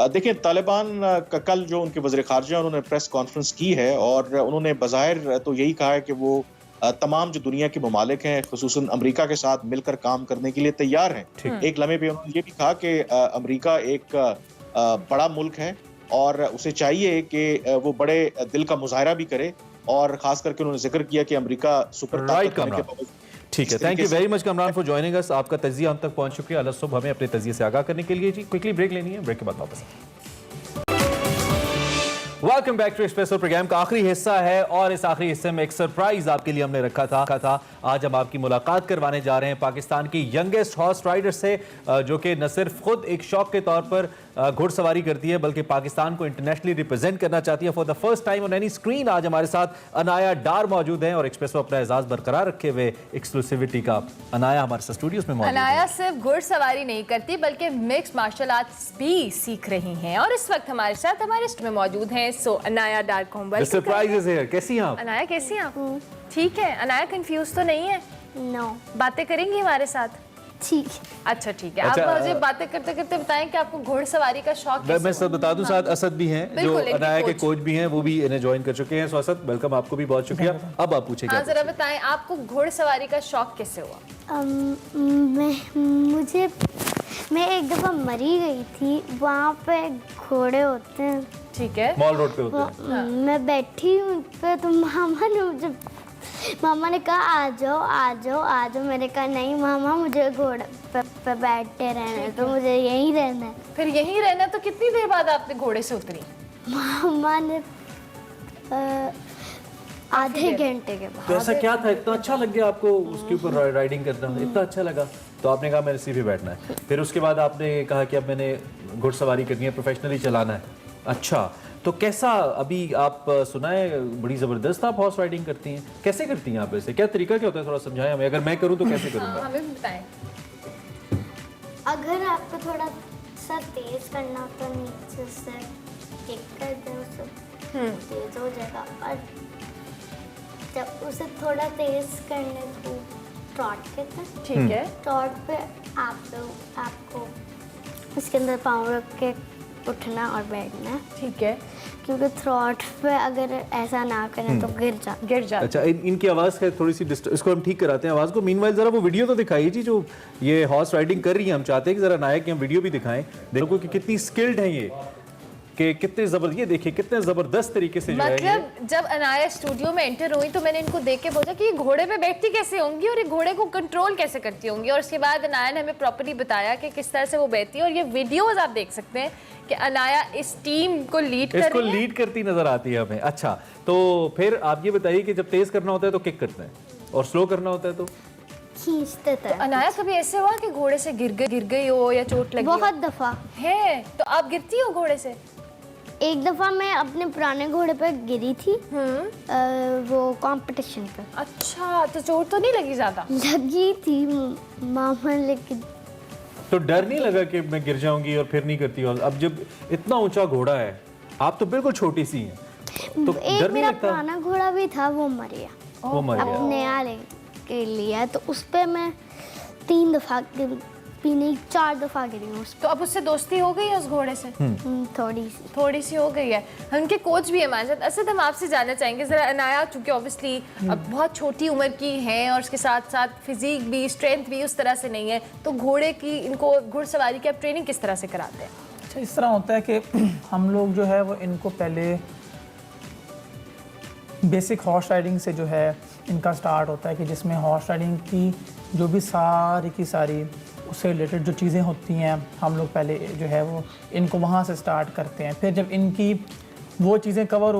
देखिए, तालिबान का कल जो उनके वज़ीर ख़ारजा उन्होंने प्रेस कॉन्फ्रेंस की है, और उन्होंने बज़ाहिर तो यही कहा है कि वो तमाम जो दुनिया के ममालिक हैं, खुसूसन अमेरिका के साथ मिलकर काम करने के लिए तैयार हैं। एक लम्हे पे उन्होंने ये भी कहा कि अमेरिका एक बड़ा मुल्क है और उसे चाहिए कि वो बड़े दिल का मुजाहरा भी करे, और ख़ास करके उन्होंने जिक्र किया कि अमेरिका सुपर ताकत होने के बावजूद ठीक है, thank you very much Kamran for joining us. आपका तजिया हम तक पहुंच चुकी है। अलग सुबह हमें अपने तजिए से आगाह करने के लिए जी क्विकली ब्रेक लेनी है, ब्रेक के बाद वापस। Welcome back to Expresso. Programme का आखिरी हिस्सा है और इस आखिरी हिस्से में एक सरप्राइज आपके लिए हमने रखा था। आज हम आपकी मुलाकात करवाने जा रहे हैं पाकिस्तान की यंगेस्ट हॉर्स राइडर से, जो कि न सिर्फ खुद एक शौक के तौर पर घुड़सवारी करती है बल्कि पाकिस्तान को इंटरनेशनली रिप्रेजेंट करना चाहती है for the first time on any screen. आज हमारे साथ अनाया डार मौजूद हैं और एक्सप्रेसो अपना एजाज बरकरार रखे हुए एक्सक्लूसिविटी का अनाया हमारे साथ स्टूडियोज में मौजूद है। अनाया सिर्फ घुड़सवारी नहीं करती बल्कि मिक्स्ड मार्शल आर्ट्स भी सीख रही हैं और इस वक्त हमारे साथ हमारे में मौजूद हैं। सो अनाया डार को सरप्राइज इज हियर। कैसी हैं आप? अनाया कैसी हैं आप? ठीक है। अनाया कंफ्यूज तो नहीं है? नो। बातें करेंगी हमारे साथ? ठीक। अच्छा ठीक है। आप मुझे बातें करते करते बताएं कि आपको घुड़सवारी का शौक कैसे? मैं सब बता दूं, साथ असद भी हैं जो अनाया के कोच भी हैं, वो भी इन्हें ज्वाइन कर चुके हैं। सो असद वेलकम, आपको भी बहुत शुक्रिया। अब आप पूछें। हाँ जरा बताएं आपको घुड़सवारी का शौक कैसे हुआ? मैं एक दफ़ा मरी गई थी, वहाँ पे घोड़े होते हैं। ठीक है। मॉल रोड पे होते हैं। मैं बैठी उन पे तो मामा ने कहा आ जाओ आ जाओ आ जाओ। मैंने कहा नहीं मामा, मुझे घोड़े पे बैठे रहना है, तो मुझे यहीं रहना है। फिर यहीं रहना? तो कितनी देर बाद आपने घोड़े से उतरी? मामा ने आधे घंटे के बाद। तो ऐसा क्या था, इतना अच्छा लग गया आपको उसके ऊपर राइडिंग करना? इतना अच्छा लगा तो आपने कहा मैंने इसी पे बैठना है। फिर उसके बाद आपने कहा कि अब मैंने घुड़सवारी करनी है, प्रोफेशनली चलाना है। अच्छा, तो कैसा अभी आप सुना है बड़ी ज़बरदस्त आप हॉर्स राइडिंग करती हैं, कैसे करती हैं आप? ऐसे क्या तरीका क्या होता है, थोड़ा समझाएं हमें। अगर मैं करूं तो कैसे करूंगा? हमें भी बताएं। अगर आपको थोड़ा सा तेज करना हो तो नीचे से किक कर दो, तेज हो जाएगा। और जब उसे थोड़ा तेज करने को ट्रॉट कहते हैं। ठीक है। ट्रॉट पे आपको उसके अंदर पाँव रख के उठना और बैठना। ठीक है। क्योंकि थ्रॉट पे अगर ऐसा ना करें तो गिर जा। अच्छा, इनकी आवाज़ है थोड़ी सी इसको हम ठीक कराते हैं आवाज़ को। मीनवाइल जरा वो वीडियो तो दिखाइए जी, जो ये हॉर्स राइडिंग कर रही है। हम चाहते हैं कि जरा नायक की हम वीडियो भी दिखाएं, देखो कि कितनी स्किल्ड है ये, कि कितने जबरदस्त, ये देखिए कितने जबरदस्त तरीके से जो है मतलब जब अनाया स्टूडियो में एंटर हुई तो मैंने इनको देख के बोला कि ये घोड़े पे बैठती कैसे होंगी और ये घोड़े को कंट्रोल कैसे करती होंगी। और उसके बाद अनाया ने हमें प्रॉपर्ली बताया कि किस तरह से वो बैठती है। और ये वीडियोस आप देख सकते हैं कि अनाया इस टीम को लीड कर रही है, लीड करती नजर आती है हमें। अच्छा, तो फिर आप ये बताइए कि जब तेज करना होता है तो किक करते हैं और स्लो करना होता है तो खींचते थे। तो अनाया कभी ऐसे हुआ कि घोड़े से गिर गई हो या चोट लगी? बहुत दफा है। तो आप गिरती हो घोड़े से? एक दफा मैं अपने पुराने घोड़े पे गिरी थी, वो कंपटीशन पे। अच्छा, तो चोट तो नहीं लगी ज्यादा? लगी थी मामा, लेकिन तो डर नहीं लगा कि मैं गिर जाऊंगी और फिर नहीं करती? और अब जब इतना ऊंचा घोड़ा है, आप तो बिल्कुल छोटी सी हैं, तो एक डर नहीं मेरा लगता? पुराना घोड़ा भी था, वो मर गया। वो मर गया। अब नया लेके लिया तो उस पे मैं 3 दफा भी नहीं 4 दफा गिरी हूँ। तो अब उससे दोस्ती हो गई है उस घोड़े से? थोड़ी सी हो गई है। उनके कोच भी हमारे साथ। असद, हम आपसे जानना चाहेंगे जरा, अनाया चूंकि ऑब्वियसली अब बहुत छोटी उम्र की है और उसके साथ साथ फिजिक भी, स्ट्रेंथ भी उस तरह से नहीं है, तो घोड़े की, इनको घुड़सवारी की आप ट्रेनिंग किस तरह से कराते हैं? अच्छा, इस तरह होता है कि हम लोग जो है वो इनको पहले बेसिक हॉर्स राइडिंग से जो है इनका स्टार्ट होता है, कि जिसमें हॉर्स राइडिंग की जो भी सारी की सारी उससे रिलेटेड जो चीज़ें होती हैं हम लोग पहले जो है वो इनको वहाँ से स्टार्ट करते हैं। फिर जब इनकी वो चीज़ें कवर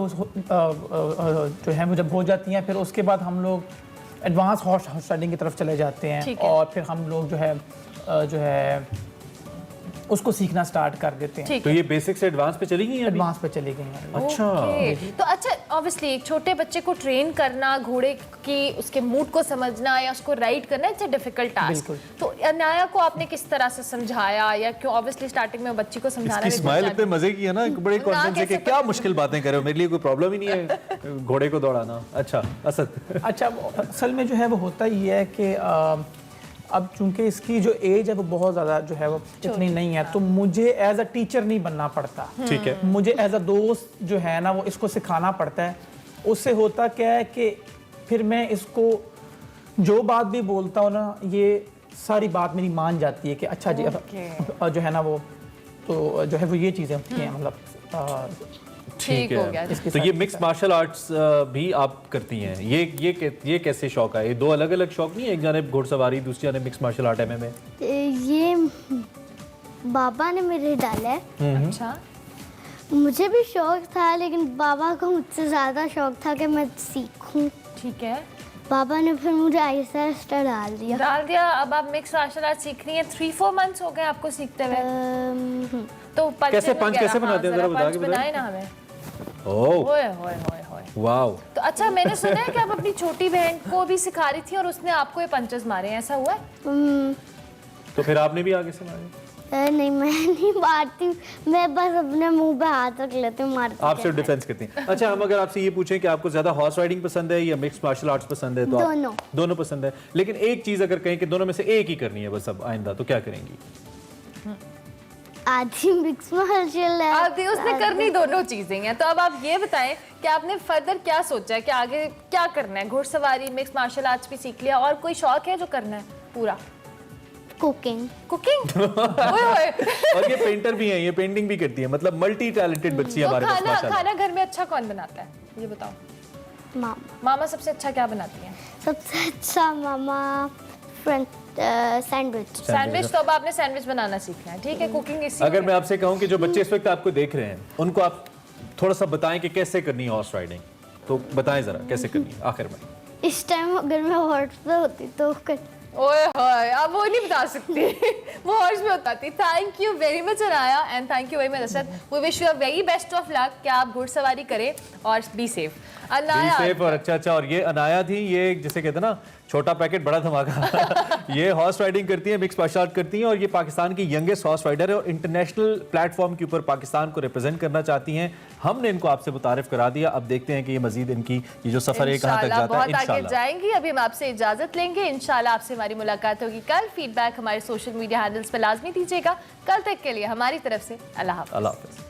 जो है वो जब हो जाती हैं, फिर उसके बाद हम लोग एडवांस हॉर्स राइडिंग की तरफ चले जाते हैं। और फिर हम लोग जो है उसको सीखना स्टार्ट कर देते हैं। तो ये बेसिक से एडवांस पे चली गई हैं? एडवांस पे चली गई हैं। अच्छा। तो अच्छा, ऑब्वियसली एक छोटे बच्चे को ट्रेन करना, घोड़े की उसके मूड को समझना या उसको राइड करना, इट्स अ डिफिकल्ट टास्क। तो अनाया को आपने किस तरह से समझाया, या क्यों? ऑब्वियसली स्टार्टिंग में बच्ची को समझाना इसकी स्माइल इतने मजे की है ना, बड़े कॉन्फिडेंस है कि क्या मुश्किल बातें कर रहे हो, मेरे लिए कोई प्रॉब्लम ही नहीं है घोड़े को दौड़ाना। अच्छा असद। अच्छा, असल में जो है वो होता ही है कि अब चूंकि इसकी जो एज है वो बहुत ज़्यादा जो है वो इतनी नहीं है, तो मुझे एज अ टीचर नहीं बनना पड़ता। ठीक है। मुझे एज अ दोस्त जो है ना वो इसको सिखाना पड़ता है। उससे होता क्या है कि फिर मैं इसको जो बात भी बोलता हूँ ना, ये सारी बात मेरी मान जाती है कि अच्छा जी, जो है ना वो तो जो है वो ये चीज़ें होती हैं, मतलब ठीक हो गया। तो ये मिक्स मार्शल आर्ट्स भी आप करती हैं, ये कैसे शौक है? ये दो अलग अलग शौक नहीं है, एक जाने घुड़सवारी, दूसरी जाने मिक्स मार्शल आर्ट MMA? ये बाबा ने मेरे डाला है। अच्छा, मुझे भी शौक था, लेकिन बाबा को मुझसे ज़्यादा शौक था कि मैं सीखूं। ठीक है। बाबा ने फिर मुझे आहिस्ता आहिस्ता डाल दिया। अब आप मिक्स मार्शल आर्ट सीख रही हैं। 3-4 मंथ्स हो गए आपको सीखते हुए। तो कैसे पंच कैसे बनाते हैं, जरा बता के बनाए ना हमें। ओह, ओए होए होए होए, वाओ। तो अच्छा, मैंने सुना है कि आप अपनी छोटी बहन को भी सिखा रही थी और उसने आपको ये पंचेस मारे हैं, ऐसा हुआ है? तो फिर आपने भी आगे से मारे? नहीं, मैं नहीं मारती, मैं बस अपने मुंह पे हाथ रख लेती हूँ, मारती। आप सिर्फ डिफेंस करती हैं। अच्छा, हम अगर आपसे ये पूछें कि आपको ज्यादा हॉर्स राइडिंग पसंद है या मिक्स मार्शल आर्ट्स पसंद है, तो दोनों दोनों पसंद है। लेकिन एक चीज अगर कहें कि दोनों में से एक ही करनी है बस अब आइंदा, तो क्या करेंगी? आधी मिक्स मार्शल है, आधी उसने करनी दोनों चीजें हैं। तो अब आप ये बताएं कि आपने फर्दर क्या सोचा है कि आगे क्या करना है? घुड़सवारी, मिक्स मार्शल आर्ट्स भी सीख लिया, और कोई शौक है जो करना है पूरा? कुकिंग। और ये पेंटर भी हैं, ये पेंटिंग भी करती है, मतलब मल्टी टैलेंटेड बच्ची है हमारे पास माशाल्लाह। खाना घर में अच्छा कौन बनाता है, ये बताओ? मामा सबसे अच्छा क्या बनाती हैं? सबसे अच्छा मामा सैंडविच। तो अब आपने सैंडविच बनाना सीखना है, ठीक है? कुकिंग इसी। अगर मैं आपसे कहूं कि जो बच्चे इस वक्त आपको देख रहे हैं, उनको आप थोड़ा सा बताएं कि कैसे करनी है हॉर्स राइडिंग, तो बताएं जरा कैसे करनी है आखिर में। इस टाइम अगर मैं हॉर्स पे होती तो ओए होए, अब वो नहीं बता सकती। वो हॉर्स में होता थी। Thank you very much Anaya, and thank you very much Asad. We wish you a very best of luck कि आप घुड़सवारी करें और be safe. Anaya be safe और अच्छा। और ये अनाया थी, ये जिसे कहते हैं ना छोटा पैकेट बड़ा धमाका। ये हॉर्स राइडिंग करती है, मिक्स मार्शल आर्ट करती हैं, और ये पाकिस्तान की यंगेस्ट हॉर्स राइडर है और इंटरनेशनल प्लेटफॉर्म के ऊपर पाकिस्तान को रिप्रेजेंट करना चाहती हैं। हमने इनको आपसे मुतारिफ करा दिया, अब देखते हैं कि ये मजीद इनकी ये जो सफर है कहाँ तक जाता है। बहुत आगे जाएंगी। अभी हम आपसे इजाजत लेंगे, इंशाल्लाह आपसे हमारी मुलाकात होगी कल। फीडबैक हमारे सोशल मीडिया हैंडल्स पर लाजमी दीजिएगा। कल तक के लिए हमारी तरफ से अल्लाह हाफ़िज़।